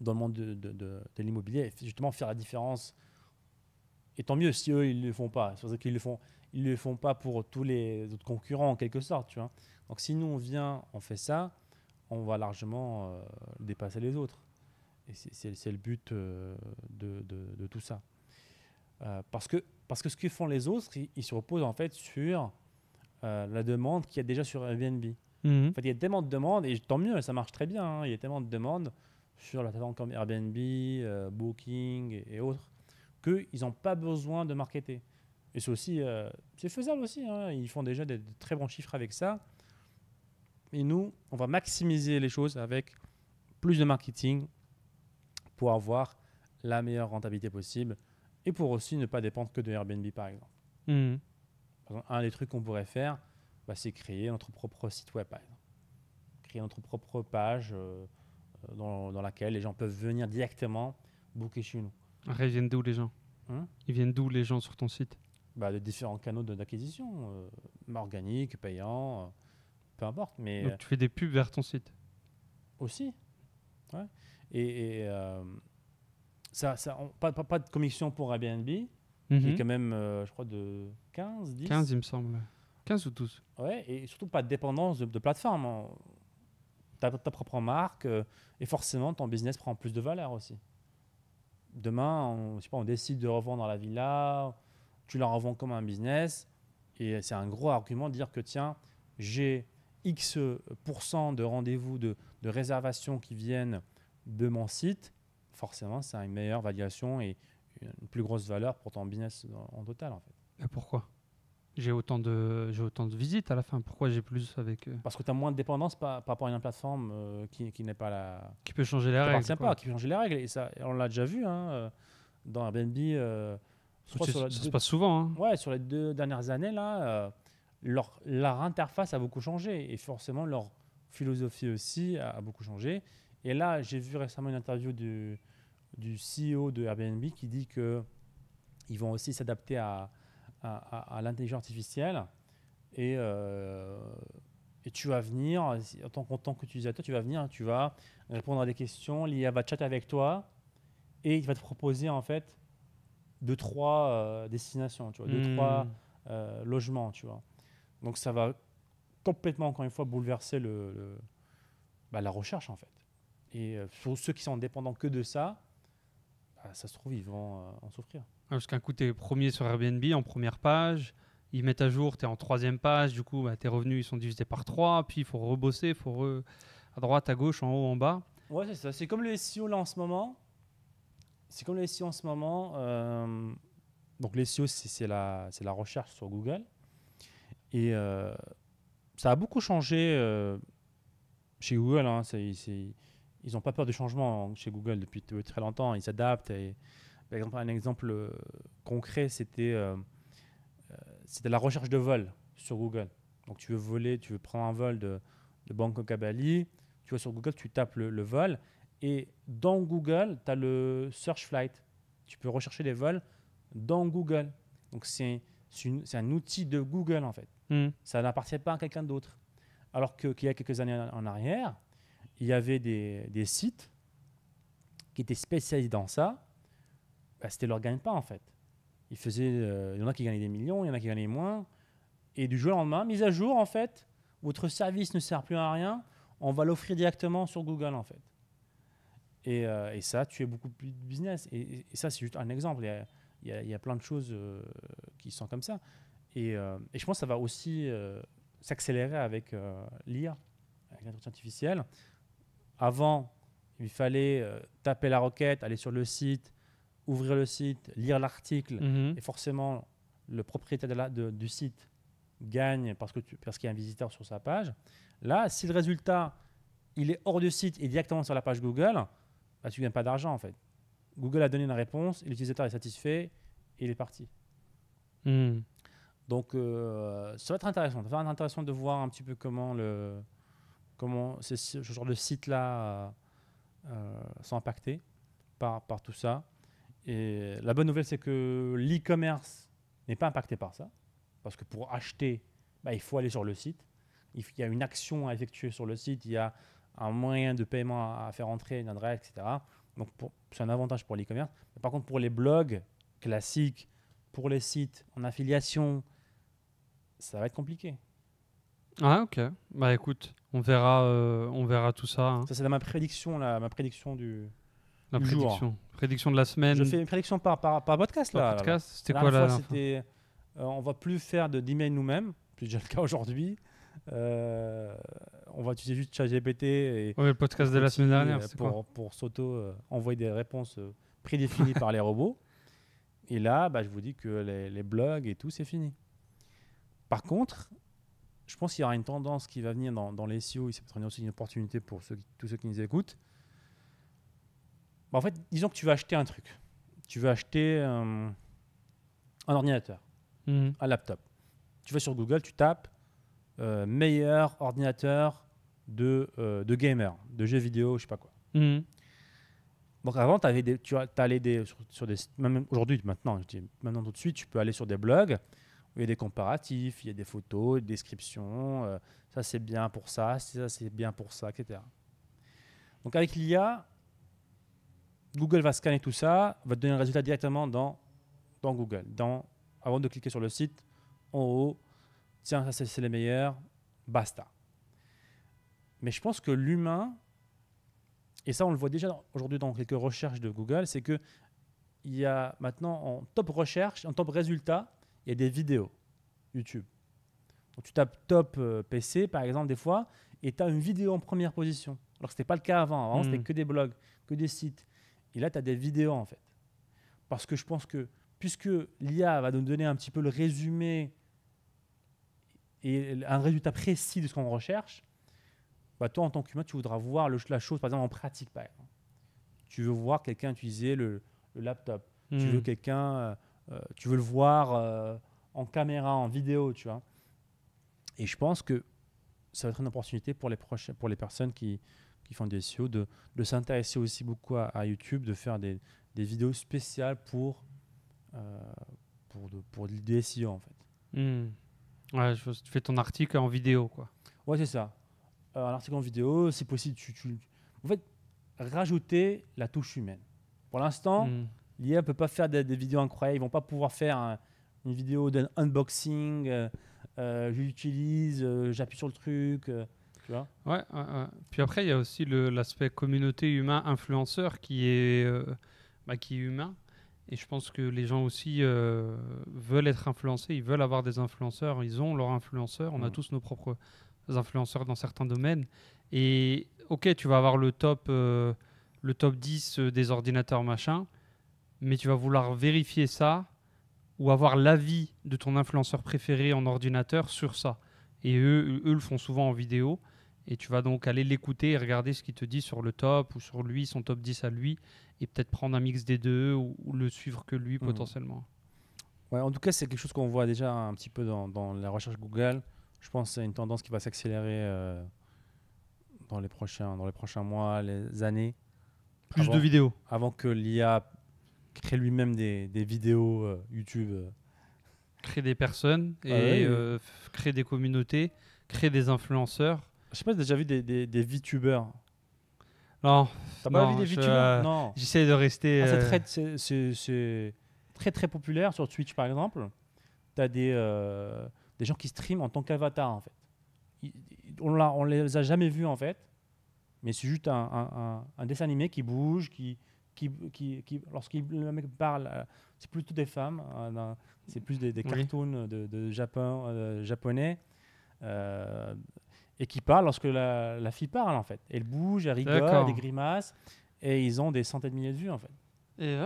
dans le monde de l'immobilier, et justement faire la différence. Et tant mieux si eux, ils ne le font pas. C'est pour ça qu'ils le font pas pour tous les autres concurrents, en quelque sorte. Tu vois. Donc si nous, on vient, on fait ça, on va largement dépasser les autres. Et c'est le but de tout ça. Parce que ce que font les autres, ils se reposent en fait sur la demande qu'il y a déjà sur Airbnb. Mhm. En fait, il y a tellement de demandes, et tant mieux, ça marche très bien, hein. Il y a tellement de demandes sur la plateforme comme Airbnb, Booking et autres, qu'ils n'ont pas besoin de marketer. Et c'est aussi, c'est faisable aussi, hein. Ils font déjà de très bons chiffres avec ça. Et nous, on va maximiser les choses avec plus de marketing pour avoir la meilleure rentabilité possible et pour aussi ne pas dépendre que de Airbnb, par exemple. Mhm. Par exemple, un des trucs qu'on pourrait faire, c'est créer notre propre site web, par exemple. Créer notre propre page dans laquelle les gens peuvent venir directement booker chez nous. Après, ils viennent d'où les gens? Ils viennent d'où les gens sur ton site? De différents canaux d'acquisition, organiques, payants, peu importe. Mais Donc, tu fais des pubs vers ton site? aussi, ouais. Et pas de commission pour Airbnb, qui est quand même, je crois, de 15, 10. 15, il me semble. 15 ou 12. Ouais, et surtout pas de dépendance de plateforme. Tu as ta propre marque et forcément, ton business prend plus de valeur aussi. Demain, on décide de revendre la villa, tu la revends comme un business et c'est un gros argument de dire que tiens, j'ai X% de rendez-vous, de réservations qui viennent de mon site. Forcément, c'est une meilleure valuation et une plus grosse valeur pour ton business en total, en fait. Et pourquoi? J'ai autant de visites à la fin. Pourquoi j'ai plus avec Parce que tu as moins de dépendance par rapport à une plateforme qui n'est pas la... Qui peut changer les règles. Qui peut changer les règles. Et ça, on l'a déjà vu dans Airbnb. Ça se passe souvent. Hein. Ouais, sur les 2 dernières années, là, leur interface a beaucoup changé. Et forcément, leur philosophie aussi a beaucoup changé. Et là, j'ai vu récemment une interview du CEO de Airbnb qui dit qu'ils vont aussi s'adapter à l'intelligence artificielle et tu vas venir, en tant qu'utilisateur, tu vas venir, tu vas répondre à des questions, l'IA va chatter avec toi et il va te proposer en fait 2-3 destinations, tu vois, 2-3 logements, tu vois. Donc ça va complètement, encore une fois, bouleverser la recherche en fait. Et pour ceux qui sont dépendants que de ça, ça se trouve, ils vont en souffrir. Parce qu'un coup, tu es premier sur Airbnb, en première page. Ils mettent à jour, tu es en 3e page. Du coup, tes revenus ils sont divisés par 3. Puis, il faut rebosser. Il faut à droite, à gauche, en haut, en bas. Ouais, c'est ça. C'est comme le SEO là en ce moment. Donc, le SEO, c'est la recherche sur Google. Et ça a beaucoup changé chez Google. Hein. Ils n'ont pas peur du changement chez Google depuis très longtemps. Ils s'adaptent. Par exemple, un exemple concret, c'était la recherche de vol sur Google. Donc, tu veux prendre un vol de Bangkok à Bali. Tu vas sur Google, tu tapes le vol. Et dans Google, tu as le Search Flight. Tu peux rechercher les vols dans Google. Donc, c'est un outil de Google, en fait. Ça n'appartient pas à quelqu'un d'autre. Alors qu'il y a quelques années en arrière, il y avait des sites qui étaient spécialisés dans ça. C'était leur gagne-pain, en fait. Il y en a qui gagnaient des millions, il y en a qui gagnaient moins. Et du jour au lendemain, mise à jour, en fait, votre service ne sert plus à rien, on va l'offrir directement sur Google, en fait. Et ça, tu as beaucoup plus de business. Et ça, c'est juste un exemple. Il y a plein de choses qui sont comme ça. Et je pense que ça va aussi s'accélérer avec l'IA, avec l'intelligence artificielle. Avant, il fallait taper la requête, aller sur le site, ouvrir le site, lire l'article, et forcément, le propriétaire du site gagne parce qu'il y a un visiteur sur sa page. Là, si le résultat il est hors du site et directement sur la page Google, tu ne gagnes pas d'argent en fait. Google a donné une réponse, et l'utilisateur est satisfait et il est parti. Donc, ça va être intéressant. Ça va être intéressant de voir un petit peu comment ce genre de sites-là sont impactés par tout ça. Et la bonne nouvelle, c'est que l'e-commerce n'est pas impacté par ça. Parce que pour acheter, il faut aller sur le site. Il y a une action à effectuer sur le site. Il y a un moyen de paiement à faire entrer, une adresse, etc. Donc, c'est un avantage pour l'e-commerce. Par contre, pour les blogs classiques, pour les sites en affiliation, ça va être compliqué. Ah, ok. Bah écoute, on verra tout ça. Hein. Ça, c'est ma prédiction, ma prédiction du prédiction. jour. Prédiction de la semaine. Je fais une prédiction par podcast. Podcast, c'était la quoi dernière là fois, c'était on va plus faire d'emails nous-mêmes, plus déjà le cas aujourd'hui. On va utiliser juste ChatGPT et le podcast de la semaine dernière, c'est pour envoyer des réponses prédéfinies par les robots. Et là, je vous dis que les blogs et tout, c'est fini. Par contre, je pense qu'il y aura une tendance qui va venir dans les SEO, et c'est peut-être aussi une opportunité pour tous ceux qui nous écoutent. En fait, disons que tu veux acheter un truc. Tu veux acheter un ordinateur, un laptop. Tu vas sur Google, tu tapes meilleur ordinateur de gamer, de jeux vidéo, je sais pas quoi. Mhm. Donc avant, tu allais sur des sites, même aujourd'hui, maintenant, je dis maintenant tout de suite, tu peux aller sur des blogs où il y a des comparatifs, il y a des photos, des descriptions, ça c'est bien pour ça c'est bien pour ça, etc. Donc avec l'IA, Google va scanner tout ça, va te donner un résultat directement dans Google. Avant de cliquer sur le site, en haut, tiens, ça c'est les meilleurs, basta. Mais je pense que l'humain, et ça on le voit déjà aujourd'hui dans quelques recherches de Google, c'est que il y a maintenant en top recherche, en top résultat, il y a des vidéos YouTube. Donc tu tapes top PC par exemple des fois, et tu as une vidéo en première position. Alors que ce n'était pas le cas avant. Avant, c'était que des blogs, que des sites. Et là, tu as des vidéos en fait. Parce que je pense que puisque l'IA va nous donner un petit peu le résumé et un résultat précis de ce qu'on recherche, bah toi, en tant qu'humain, tu voudras voir la chose, par exemple, en pratique. Par exemple. Tu veux voir quelqu'un utiliser le laptop. Tu veux tu veux le voir en caméra, en vidéo, tu vois. Et je pense que ça va être une opportunité pour les personnes qui font des SEO de s'intéresser aussi beaucoup à YouTube, de faire des vidéos spéciales pour des SEO, en fait. Ouais, tu fais ton article en vidéo, quoi. Ouais, c'est ça. Un article en vidéo, c'est possible. En fait, rajouter la touche humaine. Pour l'instant, l'IA ne peut pas faire des vidéos incroyables. Ils ne vont pas pouvoir faire une vidéo d'un unboxing. J'utilise, j'appuie sur le truc. Tu vois. Ouais. Puis après, il y a aussi l'aspect communauté humain-influenceur qui est humain. Et je pense que les gens aussi veulent être influencés, ils veulent avoir des influenceurs, ils ont leurs influenceurs. On a tous nos propres influenceurs dans certains domaines. Et ok, tu vas avoir le top 10 des ordinateurs machin, mais tu vas vouloir vérifier ça ou avoir l'avis de ton influenceur préféré en ordinateur sur ça. Et eux le font souvent en vidéo. Et tu vas donc aller l'écouter et regarder ce qu'il te dit sur le top ou sur lui, son top 10 à lui, et peut-être prendre un mix des deux ou le suivre que lui potentiellement. Ouais, en tout cas, c'est quelque chose qu'on voit déjà un petit peu dans la recherche Google. Je pense que c'est une tendance qui va s'accélérer dans les prochains mois, les années. Plus de vidéos. Avant que l'IA crée lui-même des vidéos YouTube. Créer des personnes et créer des communautés, créer des influenceurs. Je sais pas si tu as déjà vu des VTubers. Non. T'as pas vu des VTubers? Non. J'essaie de rester... C'est très très populaire sur Twitch par exemple. Tu as des gens qui streament en tant qu'avatar en fait. On les a jamais vus en fait. Mais c'est juste un dessin animé qui bouge, lorsqu'il le mec parle, c'est plutôt des femmes. C'est plus des cartoons de japonais. Et qui parle lorsque la fille parle en fait. Elle bouge, elle rigole, elle a des grimaces et ils ont des centaines de milliers de vues en fait. Et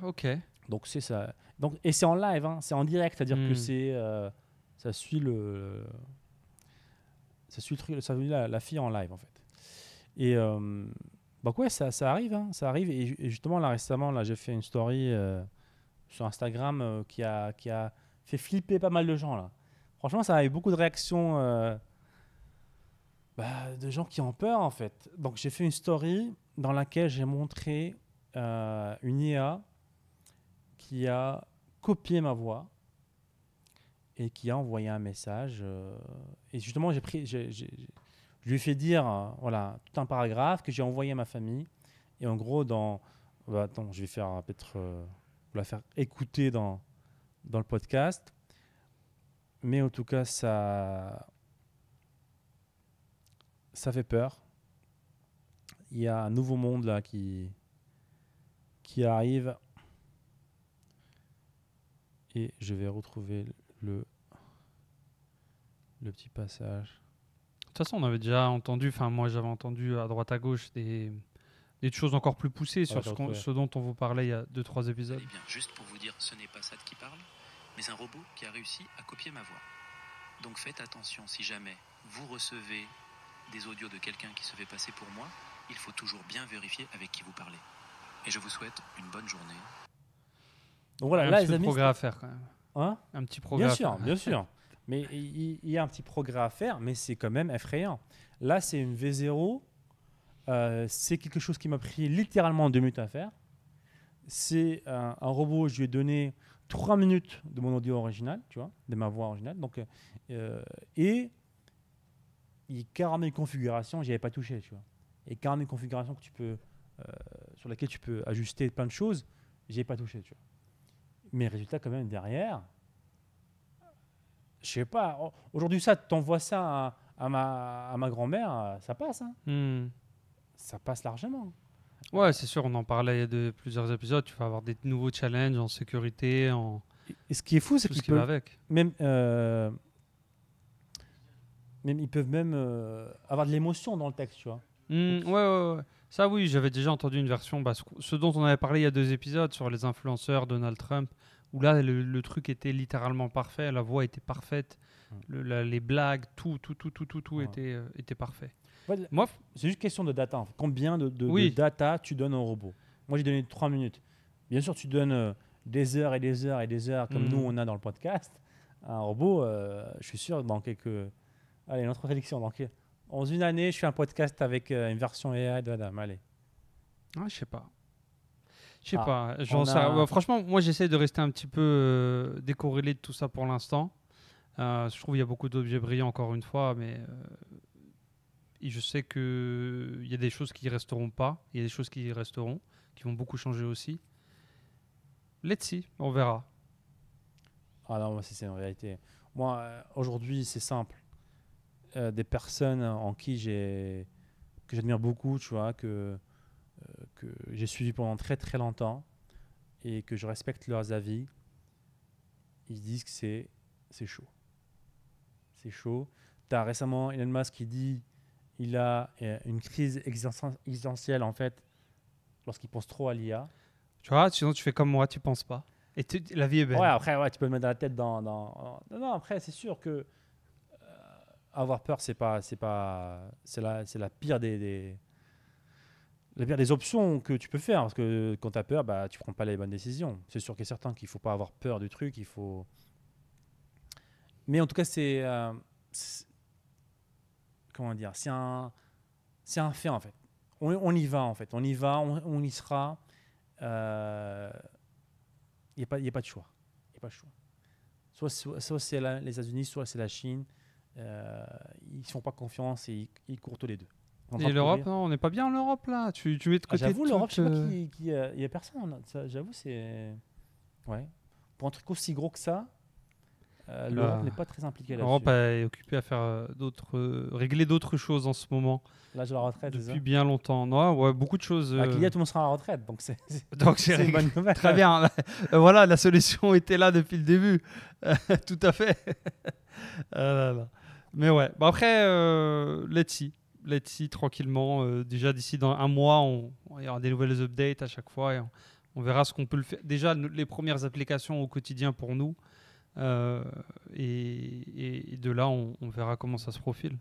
ok. Donc c'est ça. Et c'est en live, hein, c'est en direct, c'est-à-dire que ça suit le truc, ça suit la fille en live en fait. Et ça arrive, hein, ça arrive. Et justement là récemment, là j'ai fait une story sur Instagram qui a fait flipper pas mal de gens là. Franchement, ça a eu beaucoup de réactions. De gens qui ont peur en fait. Donc j'ai fait une story dans laquelle j'ai montré une IA qui a copié ma voix et qui a envoyé un message. Et justement, je lui ai fait dire tout un paragraphe que j'ai envoyé à ma famille. Et en gros, attends, je vais faire peut-être la faire écouter dans le podcast. Mais en tout cas, ça fait peur. Il y a un nouveau monde là qui arrive. Et je vais retrouver le petit passage. De toute façon, on avait déjà entendu, moi j'avais entendu à droite à gauche des choses encore plus poussées sur ce dont on vous parlait il y a 2-3 épisodes. Eh bien, juste pour vous dire, ce n'est pas ça qui parle, mais un robot qui a réussi à copier ma voix. Donc faites attention, si jamais vous recevez des audios de quelqu'un qui se fait passer pour moi, il faut toujours bien vérifier avec qui vous parlez. Et je vous souhaite une bonne journée. Donc voilà, là, les amis, progrès à faire quand même. Hein? Un petit progrès. Bien sûr. Mais il y a un petit progrès à faire, mais c'est quand même effrayant. Là, c'est une V0. C'est quelque chose qui m'a pris littéralement 2 minutes à faire. C'est un robot, je lui ai donné 3 minutes de mon audio original, tu vois, de ma voix originale. Donc, et il y a 40 000 configurations, j'y avais pas touché, tu vois. Et 40 000 configurations que tu peux, sur lesquelles tu peux ajuster plein de choses, j'y ai pas touché, tu vois. Mais résultat, quand même, derrière, je sais pas. Aujourd'hui, ça, t'envoies ça à ma grand-mère, ça passe, hein. Hmm. Ça passe largement. Ouais, c'est sûr, on en parlait de plusieurs épisodes. Tu vas avoir des nouveaux challenges en sécurité, en Et ce qui est fou, c'est tout ce qu'ils qui va peuvent avec. même, ils peuvent même avoir de l'émotion dans le texte, tu vois. Ouais. Ça, oui, j'avais déjà entendu une version, ce dont on avait parlé il y a 2 épisodes sur les influenceurs, Donald Trump, où là, le truc était littéralement parfait, la voix était parfaite, les blagues, tout Ouais. était parfait. Ouais, Moi, c'est juste question de data, en fait. Combien de Oui. data tu donnes au robot? Moi, j'ai donné 3 minutes. Bien sûr, tu donnes des heures et des heures et des heures, comme nous, on a dans le podcast. Un robot, je suis sûr, dans quelques... Allez, notre prédiction. Dans une année, je fais un podcast avec une version AI d'Adam. Allez. je sais pas. Je sais Ah, pas. Franchement, moi, j'essaie de rester un petit peu décorrélé de tout ça pour l'instant. Je trouve qu'il y a beaucoup d'objets brillants, encore une fois, mais et je sais qu'il y a des choses qui ne resteront pas, il y a des choses qui resteront, qui vont beaucoup changer aussi. Let's see, on verra. Ah non, moi, c'est en réalité. Moi, aujourd'hui, c'est simple. Des personnes que j'admire beaucoup, tu vois, que j'ai suivi pendant très très longtemps et que je respecte leurs avis, ils disent que c'est chaud. C'est chaud. Tu as récemment Elon Musk qui dit il a une crise existentielle en fait lorsqu'il pense trop à l'IA. Tu vois, sinon tu fais comme moi, tu penses pas. Et la vie est belle. Ouais, après, ouais, tu peux le mettre dans la tête Non, après, c'est sûr que avoir peur, c'est la pire la pire des options que tu peux faire. Parce que quand tu as peur, bah, tu prends pas les bonnes décisions. C'est sûr qu'il est certain qu'il faut pas avoir peur du truc. Mais en tout cas, comment dire, c'est un fait en fait. On y va en fait. On y va, on y sera. Il n'y a pas de choix. Il y a pas de choix. Soit c'est les États-Unis, soit c'est la Chine. Ils ne font pas confiance et ils courent tous les deux. Et l'Europe, non, on n'est pas bien en Europe là. Tu mets de côté. J'avoue, l'Europe, je sais pas toute, il y a personne. J'avoue, c'est. Ouais. Pour un truc aussi gros que ça, l'Europe n'est pas très impliquée là-dessus. L'Europe est occupée à faire régler d'autres choses en ce moment. L'âge de la retraite, c'est ça. Depuis bien longtemps. Non, ouais, beaucoup de choses. Avec l'IA, tout le monde sera à la retraite. Donc c'est une bonne nouvelle. Très bien. Voilà, la solution était là depuis le début. Tout à fait. Mais ouais. Bah après, let's see tranquillement. Déjà d'ici dans un mois, il y aura des nouvelles updates à chaque fois et on verra ce qu'on peut le faire. Déjà, les premières applications au quotidien pour nous. Et de là, on verra comment ça se profile.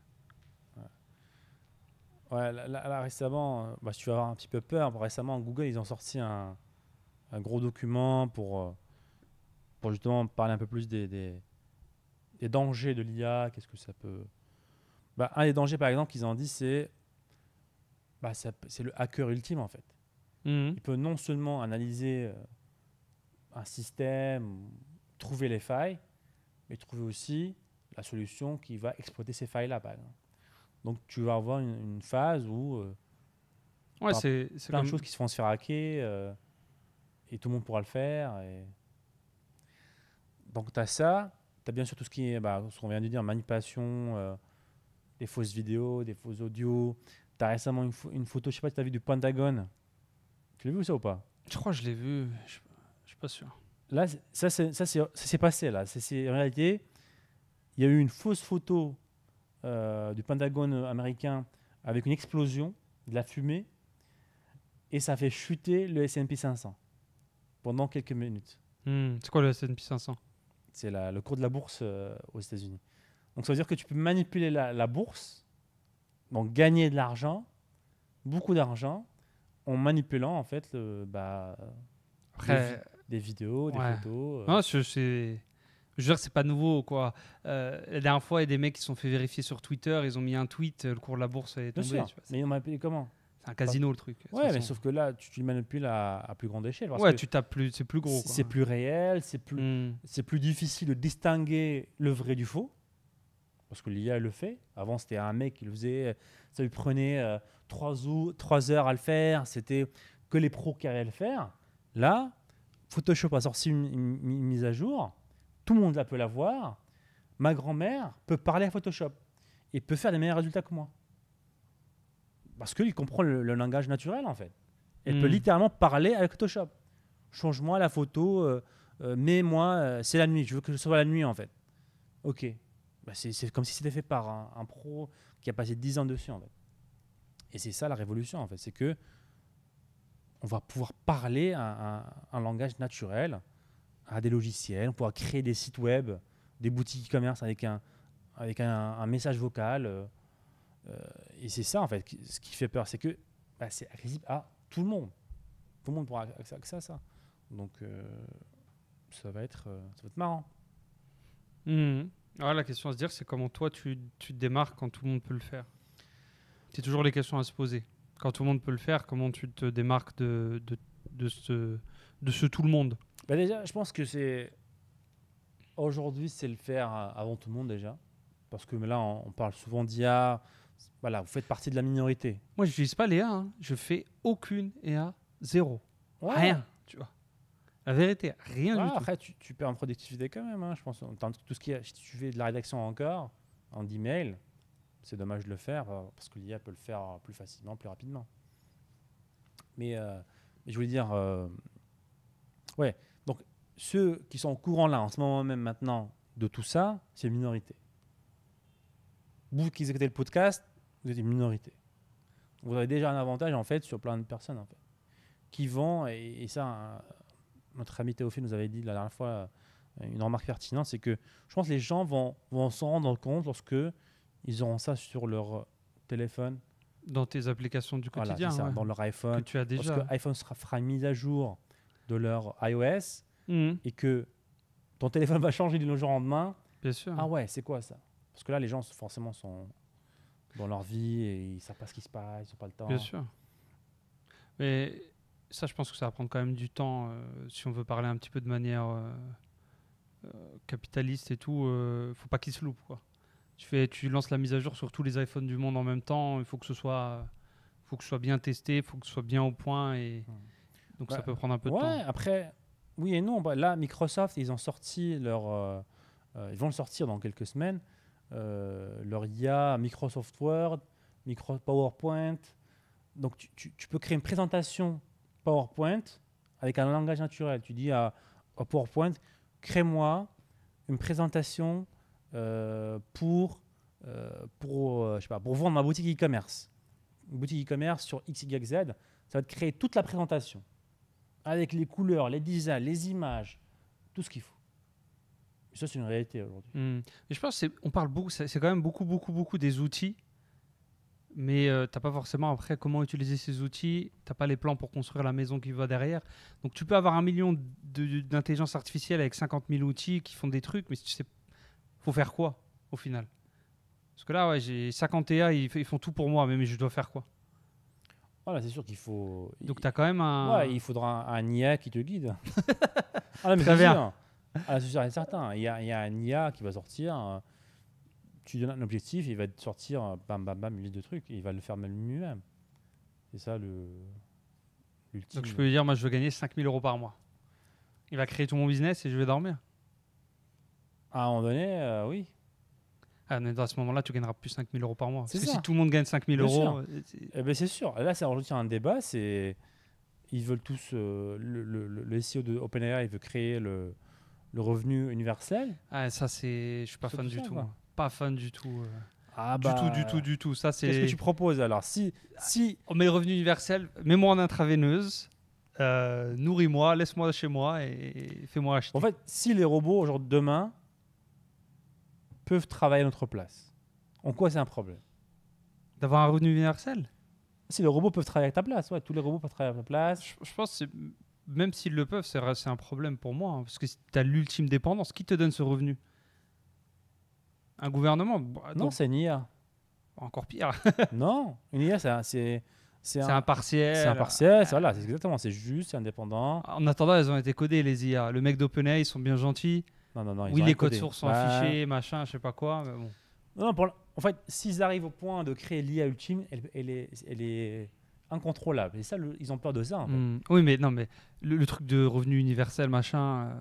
Ouais, là, récemment, si tu vas avoir un petit peu peur, récemment, Google, ils ont sorti un gros document pour justement parler un peu plus des dangers de l'IA. Qu'est-ce que ça peut... un des dangers, par exemple, qu'ils ont dit, c'est le hacker ultime, en fait. Il peut non seulement analyser un système, trouver les failles, mais trouver aussi la solution qui va exploiter ces failles-là, par exemple. Donc, tu vas avoir une phase où c'est plein de choses qui se font se faire hacker et tout le monde pourra le faire. Donc, tu as ça. Tu as bien sûr tout ce qui est, ce qu'on vient de dire, manipulation, des fausses vidéos, des fausses audios. Tu as récemment une photo, je sais pas si tu as vu du Pentagone. Tu l'as vu ça ou pas? Je crois que je l'ai vu, je suis pas sûr. Là, ça s'est passé. Là. En réalité, il y a eu une fausse photo du Pentagone américain avec une explosion, de la fumée, et ça fait chuter le S&P 500 pendant quelques minutes. C'est quoi le S&P 500? C'est le cours de la bourse aux États-Unis. Donc ça veut dire que tu peux manipuler la bourse, donc gagner de l'argent, beaucoup d'argent, en manipulant en fait Après, des vidéos, des photos. Non, c'est Je veux dire, c'est pas nouveau, quoi. La dernière fois, il y a des mecs qui se sont fait vérifier sur Twitter, ils ont mis un tweet, le cours de la bourse est Bien tombé. sûr. Tu vois, Mais on m'a appelé comment? c'est un casino, le truc. de toute Ouais, mais façon. sauf que là, tu le manipules à plus grande échelle. Parce Ouais, que tu tapes plus, c'est plus gros. c'est plus réel, c'est plus difficile de distinguer le vrai du faux. Parce que l'IA le fait. Avant, c'était un mec qui le faisait. Ça lui prenait 3 heures à le faire. C'était que les pros qui arrivaient à le faire. Là, Photoshop a sorti une mise à jour. Tout le monde peut la voir. Ma grand-mère peut parler à Photoshop et peut faire des meilleurs résultats que moi. Parce qu'il comprend le langage naturel, en fait. Elle peut littéralement parler avec Photoshop. Change-moi la photo, mets-moi, c'est la nuit, je veux que ce soit la nuit, en fait. Ok. Bah, c'est comme si c'était fait par un pro qui a passé 10 ans dessus, en fait. Et c'est ça la révolution, en fait. C'est que on va pouvoir parler un langage naturel à des logiciels. On pourra créer des sites web, des boutiques e-commerce avec un message vocal. Et c'est ça, en fait, ce qui fait peur. C'est que c'est accessible à tout le monde. Tout le monde pourra avoir accès à ça. Donc, ça va être marrant. Alors, la question à se dire, c'est comment toi, tu te démarques quand tout le monde peut le faire. C'est toujours les questions à se poser. Quand tout le monde peut le faire, comment tu te démarques de ce tout le monde? Déjà, je pense que aujourd'hui, c'est le faire avant tout le monde déjà. Parce que là, on parle souvent d'IA. Voilà, vous faites partie de la minorité. Moi, je n'utilise pas les IA. Hein. Je fais aucune IA, zéro. Ouais. Rien, tu vois. La vérité, rien du tout. Après, tu perds en productivité quand même. Hein, je pense. Tout ce qui est, si tu fais de la rédaction encore, en email, c'est dommage de le faire parce que l'IA peut le faire plus facilement, plus rapidement. Mais je voulais dire, ouais. Donc, ceux qui sont au courant là, en ce moment même maintenant, de tout ça, c'est une minorité. Vous qui écoutez le podcast, vous êtes une minorité. Vous avez déjà un avantage en fait sur plein de personnes en fait, qui vont, et ça, notre ami Théophile nous avait dit la dernière fois une remarque pertinente, c'est que je pense que les gens vont s'en rendre compte lorsque ils auront ça sur leur téléphone. Dans tes applications du quotidien, voilà, dans leur iPhone. Que tu as déjà. Parce que iPhone fera une mise à jour de leur iOS et que ton téléphone va changer du jour au lendemain. Bien sûr. Ah ouais, c'est quoi ça? Parce que là, les gens forcément sont dans leur vie et ils ne savent pas ce qui se passe, ils n'ont pas le temps. Bien sûr. Mais ça, je pense que ça va prendre quand même du temps. Si on veut parler un petit peu de manière capitaliste et tout, faut pas qu'il se loupe, quoi. Tu lances la mise à jour sur tous les iPhones du monde en même temps. Il faut que ce soit bien testé, il faut que ce soit bien au point. Et donc ça peut prendre un peu de temps. Ouais, après, oui et non. Là, Microsoft, ils ont sorti ils vont le sortir dans quelques semaines. Leur IA, Microsoft Word, PowerPoint. Donc, tu peux créer une présentation PowerPoint avec un langage naturel. Tu dis à PowerPoint, crée-moi une présentation pour vendre ma boutique e-commerce. Une boutique e-commerce sur X, Y, Z. Ça va te créer toute la présentation avec les couleurs, les designs, les images, tout ce qu'il faut. Et ça, c'est une réalité aujourd'hui. Et je pense on parle beaucoup, c'est quand même beaucoup des outils, mais tu n'as pas forcément après comment utiliser ces outils, tu n'as pas les plans pour construire la maison qui va derrière. Donc tu peux avoir 1 million d'intelligence artificielle avec 50 000 outils qui font des trucs, mais tu sais, faut faire quoi au final? Parce que là, ouais, j'ai 50 IA, ils font tout pour moi, mais je dois faire quoi? Voilà, c'est sûr qu'il faut. Donc tu as quand même un. Ouais, il faudra un IA qui te guide. Mais Très bien. C'est sûr et certain. Il y a un IA qui va sortir. Tu donnes un objectif, il va te sortir bam, une liste de trucs. Et il va le faire même lui-même. C'est ça l'ultime. Donc je peux lui dire, moi je veux gagner 5 000 € par mois. Il va créer tout mon business et je vais dormir. À un moment donné, oui. Ah, mais à ce moment-là, tu gagneras plus 5 000 € par mois. Parce que ça. si tout le monde gagne 5 000 €. C'est sûr. Là, ça rejoint un débat. Ils veulent tous. Le CEO de OpenAI, il veut créer le revenu universel. Ah, ça, je suis pas fan du tout. Pas fan du tout. Du tout. Ça, c'est. Qu'est-ce que tu proposes alors? Si on met le revenu universel, mets-moi en intraveineuse, nourris-moi, laisse-moi chez moi et fais-moi acheter. En fait, si les robots, aujourd'hui, demain, peuvent travailler à notre place, en quoi c'est un problème? D'avoir un revenu universel? Si les robots peuvent travailler à ta place, ouais, tous les robots peuvent travailler à ta place. Je pense que même s'ils le peuvent, c'est un problème pour moi. Hein, parce que si tu as l'ultime dépendance, qui te donne ce revenu? Un gouvernement? Bah, Non, donc, c'est une IA. encore pire. Non, une IA, C'est impartiel. c'est impartiel. Voilà, c'est exactement. C'est juste, c'est indépendant. En attendant, elles ont été codées, les IA. Le mec d'OpenAI, ils sont bien gentils. Non. Ils Oui, ont les rien codes codé. sources sont Ouais. affichés, machin, je sais pas quoi. Mais bon. Non, en fait, s'ils arrivent au point de créer l'IA ultime, elle est incontrôlable. Et ça, ils ont peur de ça. En fait. Oui, mais non, mais le truc de revenu universel, machin.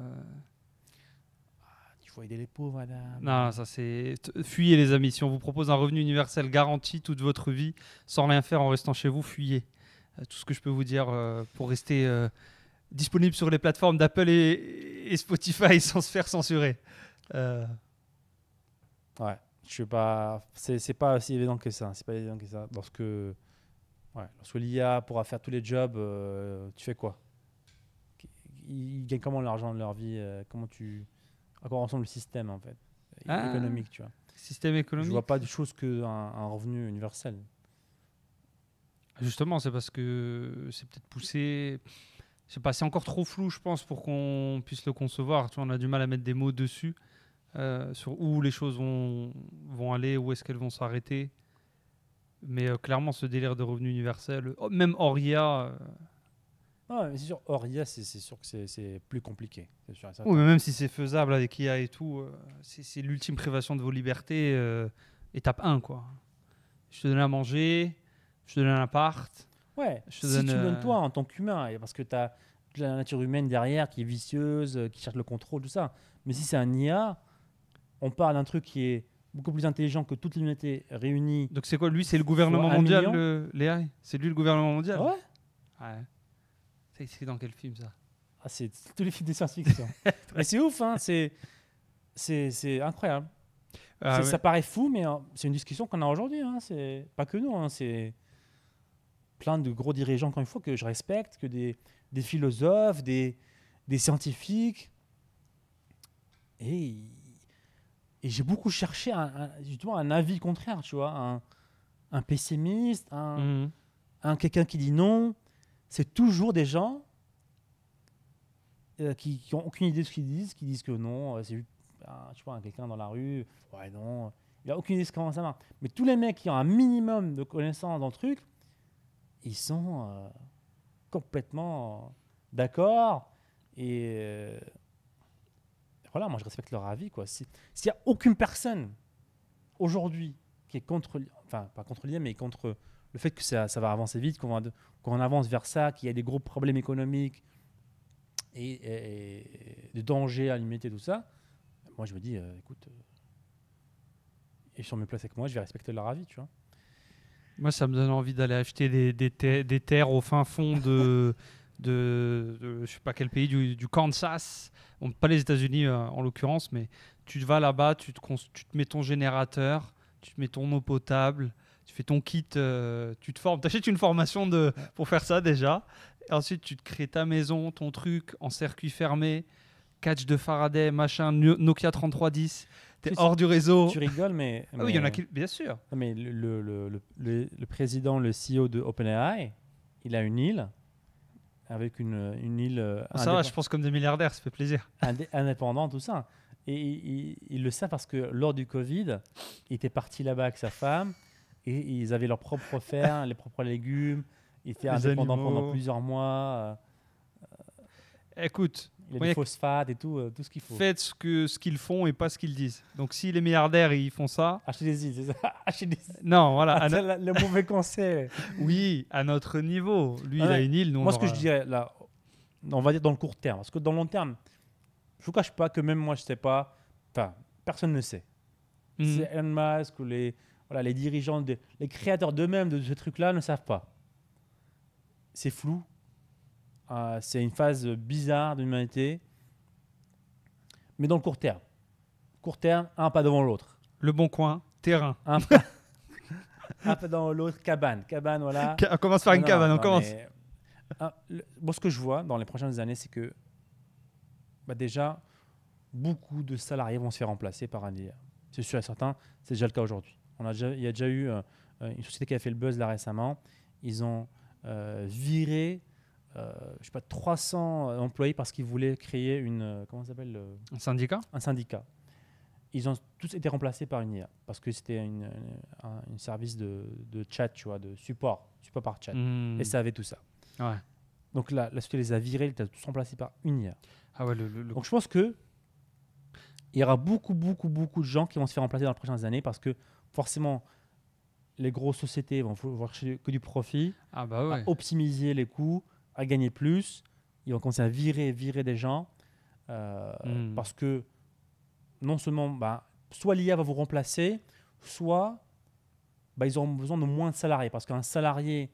Il faut aider les pauvres, madame. Non, ça c'est. Fuyez, les amis. Si on vous propose un revenu universel garanti toute votre vie, sans rien faire en restant chez vous, fuyez. Tout ce que je peux vous dire pour rester disponible sur les plateformes d'Apple et Spotify sans se faire censurer. Ouais, je sais pas. C'est pas aussi évident que ça. C'est pas évident que ça. Lorsque l'IA pourra faire tous les jobs, tu fais quoi? Ils gagnent comment l'argent de leur vie? À quoi ressemble le système en fait économique, tu vois? Système Je économique. vois pas de chose qu'un revenu universel. Justement, c'est parce que c'est peut-être poussé. Je sais pas, c'est encore trop flou, je pense, pour qu'on puisse le concevoir. Tu vois, on a du mal à mettre des mots dessus sur où les choses vont aller, où est-ce qu'elles vont s'arrêter. Mais clairement, ce délire de revenu universel, même hors IA. Ah, mais c'est sûr, hors IA, c'est sûr que c'est plus compliqué. C'est sûr et certain. Oui, mais même si c'est faisable avec IA et tout, c'est l'ultime privation de vos libertés, étape 1, quoi. Je te donne à manger, je te donne un appart. Ouais, Je te si donne, tu me donnes toi en tant qu'humain, et parce que tu as la nature humaine derrière qui est vicieuse, qui cherche le contrôle, tout ça. Mais si c'est un IA, on parle d'un truc qui est beaucoup plus intelligent que toute l'humanité réunie. Donc c'est quoi, lui, c'est le gouvernement Fois 1 mondial, million. l'AI? C'est lui le gouvernement mondial? Ouais. Ouais. C'est dans quel film, ça? Ah, c'est tous les films de science-fiction. Mais c'est ouf, hein, c'est incroyable. Ah, Ça paraît fou, mais c'est une discussion qu'on a aujourd'hui. Hein, c'est pas que nous, hein, c'est plein de gros dirigeants, encore une fois, que je respecte, que des philosophes, des scientifiques. Et j'ai beaucoup cherché justement un avis contraire, tu vois, un pessimiste, Mhm. quelqu'un qui dit non. C'est toujours des gens qui n'ont aucune idée de ce qu'ils disent, qui disent que non, c'est juste tu vois, quelqu'un dans la rue, ouais, non, il n'a aucune idée de comment ça marche. Mais tous les mecs qui ont un minimum de connaissances dans le truc, ils sont complètement d'accord. Et voilà, moi je respecte leur avis, quoi. S'il n'y a aucune personne aujourd'hui qui est contre, enfin pas contre l'IA, mais contre le fait que ça va avancer vite, qu'on avance vers ça, qu'il y a des gros problèmes économiques et de danger à l'humanité, tout ça, moi je me dis, écoute, ils sont mieux placés que moi, je vais respecter leur avis, tu vois. Moi, ça me donne envie d'aller acheter des terres au fin fond de je sais pas quel pays, du Kansas. Bon, pas les États-Unis en l'occurrence, mais tu vas là-bas, tu te mets ton générateur, tu te mets ton eau potable, tu fais ton kit, tu te formes, t'achètes une formation pour faire ça déjà. Et ensuite, tu te crées ta maison, ton truc en circuit fermé, catch de Faraday, machin, Nokia 3310. T'es hors du réseau. Tu rigoles, mais... Ah oui, il y en a qui... Bien sûr. Non, mais le président, le CEO de OpenAI, il a une île avec une île Ça va, je pense comme des milliardaires, ça fait plaisir. indépendante, tout ça. Et il le sait parce que lors du Covid, il était parti là-bas avec sa femme et ils avaient leurs propres fermes, les propres légumes. Ils étaient Les indépendants animaux. pendant plusieurs mois. Écoute, Il y a des phosphates et tout ce qu'il faut. faites ce qu'ils font et pas ce qu'ils disent. Donc si les milliardaires ils font ça, Acheter des îles, c'est ça. Acheter des îles. non, voilà. Ah, le mauvais conseil. Oui, à notre niveau. Lui, Ah il a ouais. une île. Nous, Moi, on ce que aura- je dirais là, on va dire dans le court terme, parce que dans le long terme, je vous cache pas que même moi, je sais pas. Enfin, personne ne sait. Mhm. C'est Elon Musk ou les dirigeants, les créateurs d'eux-mêmes de ce truc-là ne savent pas. C'est flou. C'est une phase bizarre de l'humanité. Mais dans le court terme, un pas devant l'autre. Le bon coin, terrain. Un pas devant l'autre, cabane, voilà. On commence par une Non, cabane, on non, commence. mais, moi, ce que je vois dans les prochaines années, c'est que déjà, beaucoup de salariés vont se faire remplacer par un IA. C'est sûr et certain, c'est déjà le cas aujourd'hui. Il y a déjà eu une société qui a fait le buzz là récemment. Ils ont viré je sais pas, 300 employés parce qu'ils voulaient créer comment ça s'appelle, Un syndicat? un syndicat. Ils ont tous été remplacés par une IA parce que c'était un service de chat, tu vois, de support par chat. Hmm. Et ça avait tout ça. Ouais. Donc la société les a virés, ils étaient tous remplacés par une IA. Ah ouais, Donc je pense que il y aura beaucoup de gens qui vont se faire remplacer dans les prochaines années parce que forcément, les grosses sociétés vont vouloir chercher que du profit, Ah bah ouais. à optimiser les coûts, à gagner plus. Ils vont commencer à virer des gens parce que non seulement, soit l'IA va vous remplacer, soit ils auront besoin de moins de salariés. Parce qu'un salarié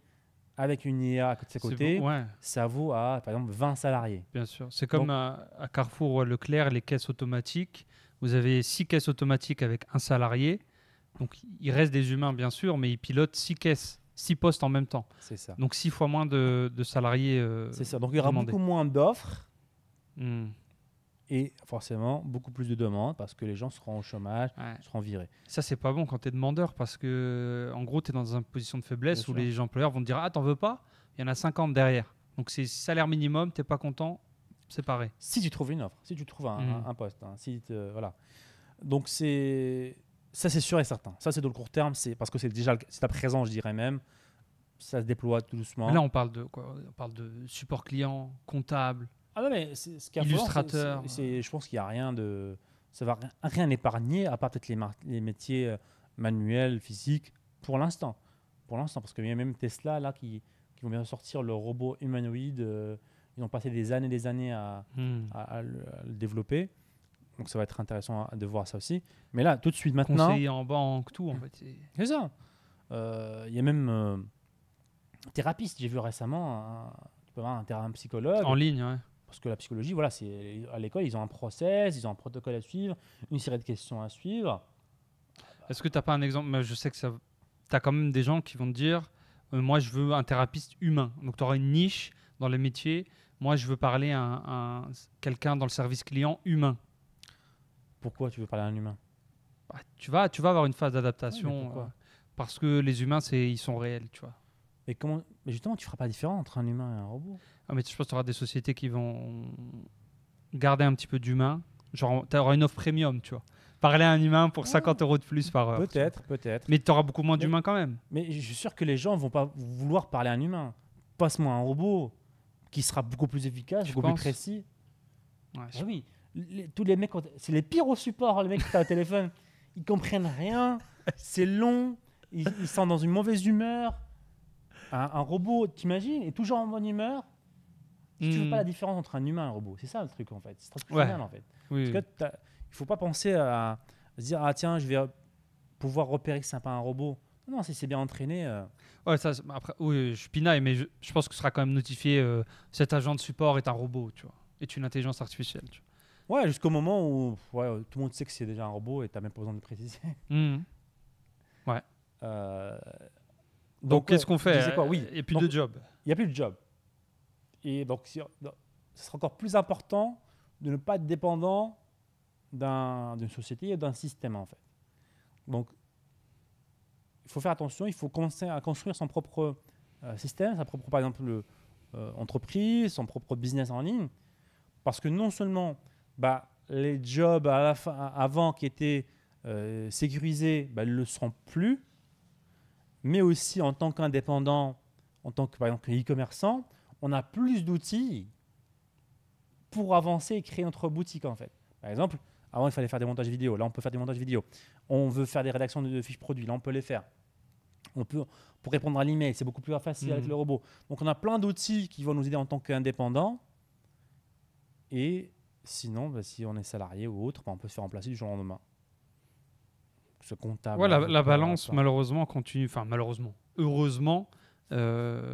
avec une IA à ses côtés, Ouais, ça vaut par exemple 20 salariés. bien sûr. C'est comme à Carrefour ou à Leclerc, les caisses automatiques. Vous avez 6 caisses automatiques avec un salarié. Donc il reste des humains, bien sûr, mais ils pilotent 6 caisses, 6 postes en même temps. C'est ça. Donc 6 fois moins de salariés. C'est ça. Donc il y aura demandés. beaucoup moins d'offres. Hmm. Et forcément, beaucoup plus de demandes parce que les gens seront au chômage, Ouais. seront virés. Ça, c'est pas bon quand tu es demandeur parce que, en gros, tu es dans une position de faiblesse Bien où sûr. les employeurs vont te dire ah, t'en veux pas? Il y en a 50 derrière. Donc, c'est salaire minimum, t'es pas content, c'est pareil. Si tu trouves une offre, si tu trouves Mhm. un poste. Voilà. Donc, ça, c'est sûr et certain. Ça, c'est dans le court terme, parce que c'est à présent, je dirais même. Ça se déploie tout doucement. Mais là, on parle de quoi? On parle de support client, comptable. Ah non, mais ce qui est Illustrateur. je pense qu'il n'y a rien de. Ça va rien épargner, à part peut-être les métiers manuels, physiques, pour l'instant. Parce qu'il y a même Tesla là, qui vont bien sortir le robot humanoïde. Ils ont passé des années à le développer. Donc ça va être intéressant de voir ça aussi. Mais là, tout de suite maintenant. Conseiller en banque, tout en fait. C'est ça. Il y a même thérapeute, j'ai vu récemment. Tu peux avoir un psychologue. En ligne, ouais. Parce que la psychologie, voilà, c'est à l'école, ils ont un process, ils ont un protocole à suivre, une série de questions à suivre. Est-ce que tu n'as pas un exemple? Mais je sais que tu as quand même des gens qui vont te dire moi, je veux un thérapeute humain. Donc, tu auras une niche dans les métiers. Moi, je veux parler à quelqu'un dans le service client humain. Pourquoi tu veux parler à un humain? Bah, tu vas avoir une phase Ouais, mais d'adaptation pourquoi? parce que les humains, ils sont réels, tu vois. Mais justement, tu feras pas la différence entre un humain et un robot. Ah, mais je pense que tu auras des sociétés qui vont garder un petit peu d'humain. Genre, tu auras une offre premium, tu vois. Parler à un humain pour 50 € de plus par heure. Peut-être. Mais tu auras beaucoup moins d'humains quand même. Mais je suis sûr que les gens vont pas vouloir parler à un humain. Passe-moi un robot qui sera beaucoup plus efficace, Tu beaucoup plus penses? précis. Ouais, Ah oui, tous les mecs, c'est les pires au support, les mecs qui ont un téléphone. Ils comprennent rien, c'est long, ils sont dans une mauvaise humeur. Un robot, t'imagines, est toujours en bonne humeur. Si tu fais pas la différence entre un humain et un robot, c'est ça le truc en fait. C'est structurel en fait. Oui, Parce que il faut pas penser à se dire ah tiens je vais pouvoir repérer que c'est pas un robot. Non, si c'est bien entraîné. Ouais, ça, après, oui, je pinaille, mais je pense que ce sera quand même notifié cet agent de support est un robot, tu vois, est une intelligence artificielle. Tu Ouais, jusqu'au moment où tout le monde sait que c'est déjà un robot et t'as même pas besoin de le préciser. vois. Euh, Donc, qu'est-ce qu'on je fait? disais quoi, oui. Il n'y a plus Donc, de job. il n'y a plus de job. Et donc, ce sera encore plus important de ne pas être dépendant d'une société et d'un système, en fait. Donc, il faut faire attention, il faut commencer à construire son propre système, sa propre, par exemple, entreprise, son propre business en ligne. Parce que non seulement les jobs avant qui étaient sécurisés ne le seront plus, mais aussi en tant qu'indépendant, en tant que, par exemple, e-commerçant, on a plus d'outils pour avancer et créer notre boutique en fait. Par exemple, avant il fallait faire des montages vidéo, là on peut faire des montages vidéo. On veut faire des rédactions de fiches produits, là on peut les faire. Pour répondre à l'email, c'est beaucoup plus facile avec le robot. Donc on a plein d'outils qui vont nous aider en tant qu'indépendant. Et sinon, si on est salarié ou autre, on peut se faire remplacer du jour au lendemain. Ce comptable. Ouais, la balance, malheureusement, continue. Enfin, malheureusement. Heureusement,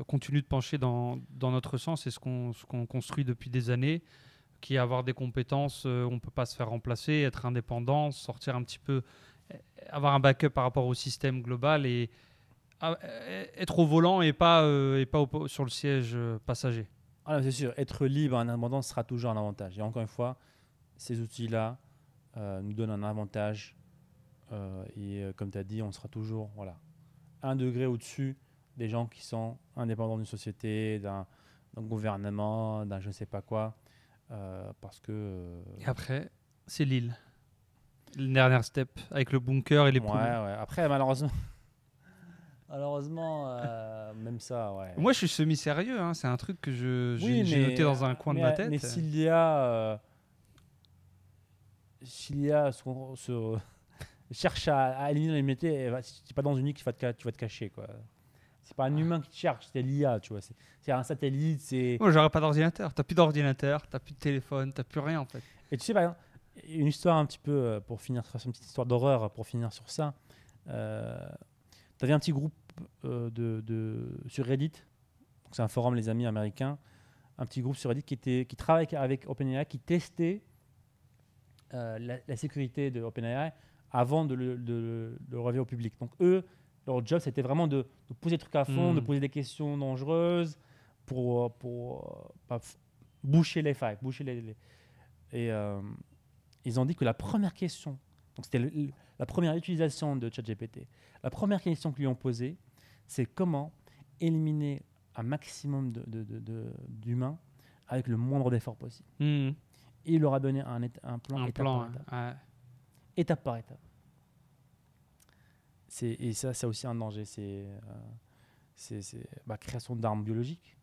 continue de pencher dans notre sens. C'est ce qu'on construit depuis des années, qui est avoir des compétences. On ne peut pas se faire remplacer, être indépendant, sortir un petit peu, avoir un backup par rapport au système global et être au volant et pas sur le siège passager. Ah, c'est sûr, être libre, indépendant sera toujours un avantage. Et encore une fois, ces outils-là nous donnent un avantage. Comme tu as dit, on sera toujours un degré au-dessus des gens qui sont indépendants d'une société, d'un gouvernement, d'un je ne sais pas quoi, parce que... Et après, c'est l'île. Le dernier step avec le bunker et les ouais, poumons. ouais. Après, malheureusement, même ça, ouais. Moi, je suis semi-sérieux. Hein. C'est un truc que Oui, j'ai noté dans un coin de ma tête. Mais s'il y a... cherche à éliminer l'humanité, c'est pas dans une île que tu vas te cacher, quoi. C'est pas un humain qui te cherche, c'est l'IA, tu vois. C'est un satellite, c'est... Moi, j'aurais pas d'ordinateur. T'as plus d'ordinateur, t'as plus de téléphone, t'as plus rien en fait. Et tu sais, par exemple, une histoire un petit peu, pour finir, une petite histoire d'horreur pour finir sur ça. T'avais un petit groupe sur Reddit, donc c'est un forum, les amis américains, un petit groupe sur Reddit qui travaille avec OpenAI, qui testait la sécurité de OpenAI avant de le révéler au public. Donc eux, leur job, c'était vraiment de poser des trucs à fond, de poser des questions dangereuses pour boucher les failles. Et ils ont dit que la première question, donc c'était la première utilisation de ChatGPT, la première question qu'ils lui ont posée, c'est comment éliminer un maximum d'humains avec le moindre d'effort possible. Et il leur a donné un plan étape par étape. Ouais. Étape par étape. Et ça, c'est aussi un danger. C'est création d'armes biologiques.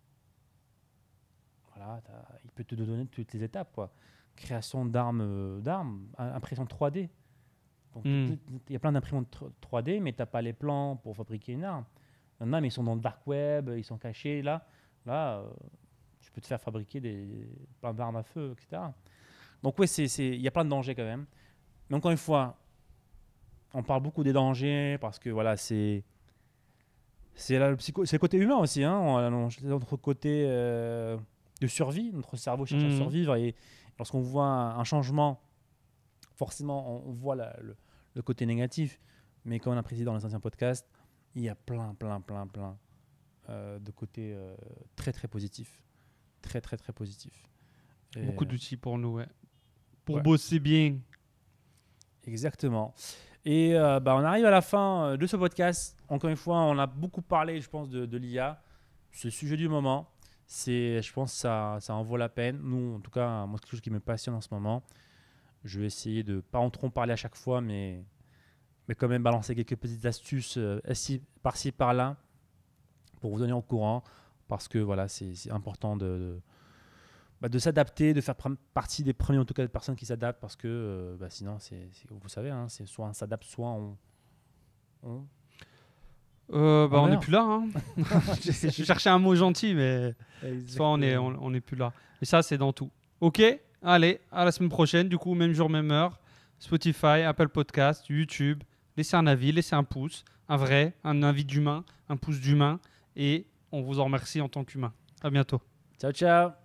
Voilà, il peut te donner toutes les étapes, quoi. Création d'armes, impression 3D. Donc, il y a plein d'imprimantes 3D, mais tu n'as pas les plans pour fabriquer une arme. Il y en a, mais ils sont dans le dark web, ils sont cachés. Là, tu peux te faire fabriquer plein d'armes à feu, etc. Donc, oui, il y a plein de dangers quand même. Mais encore une fois, on parle beaucoup des dangers parce que voilà, c'est le côté humain aussi. Hein. C'est notre côté de survie. Notre cerveau cherche à survivre. Et lorsqu'on voit un changement, forcément, on voit le côté négatif. Mais comme on a précisé dans les anciens podcasts, il y a plein de côtés très, très positifs. Très, très, très positifs. Beaucoup d'outils pour nous, ouais. Pour bosser bien. Exactement. Et on arrive à la fin de ce podcast. Encore une fois, on a beaucoup parlé, je pense, de l'IA. C'est le sujet du moment. Je pense que ça en vaut la peine. Nous, en tout cas, moi, c'est quelque chose qui me passionne en ce moment. Je vais essayer de pas en trop parler à chaque fois, mais quand même balancer quelques petites astuces par-ci, par-là pour vous donner au courant. Parce que voilà, c'est important de s'adapter, de faire partie des premiers en tout cas des personnes qui s'adaptent, parce que sinon vous savez, hein, c'est soit on s'adapte, soit on n'est plus là. Hein. Je cherchais un mot gentil, mais soit on est plus là. Et ça, c'est dans tout. Ok, allez, à la semaine prochaine. Du coup, même jour, même heure. Spotify, Apple Podcast, YouTube. Laissez un avis, laissez un pouce, un avis d'humain, un pouce d'humain, et on vous en remercie en tant qu'humain. À bientôt. Ciao, ciao.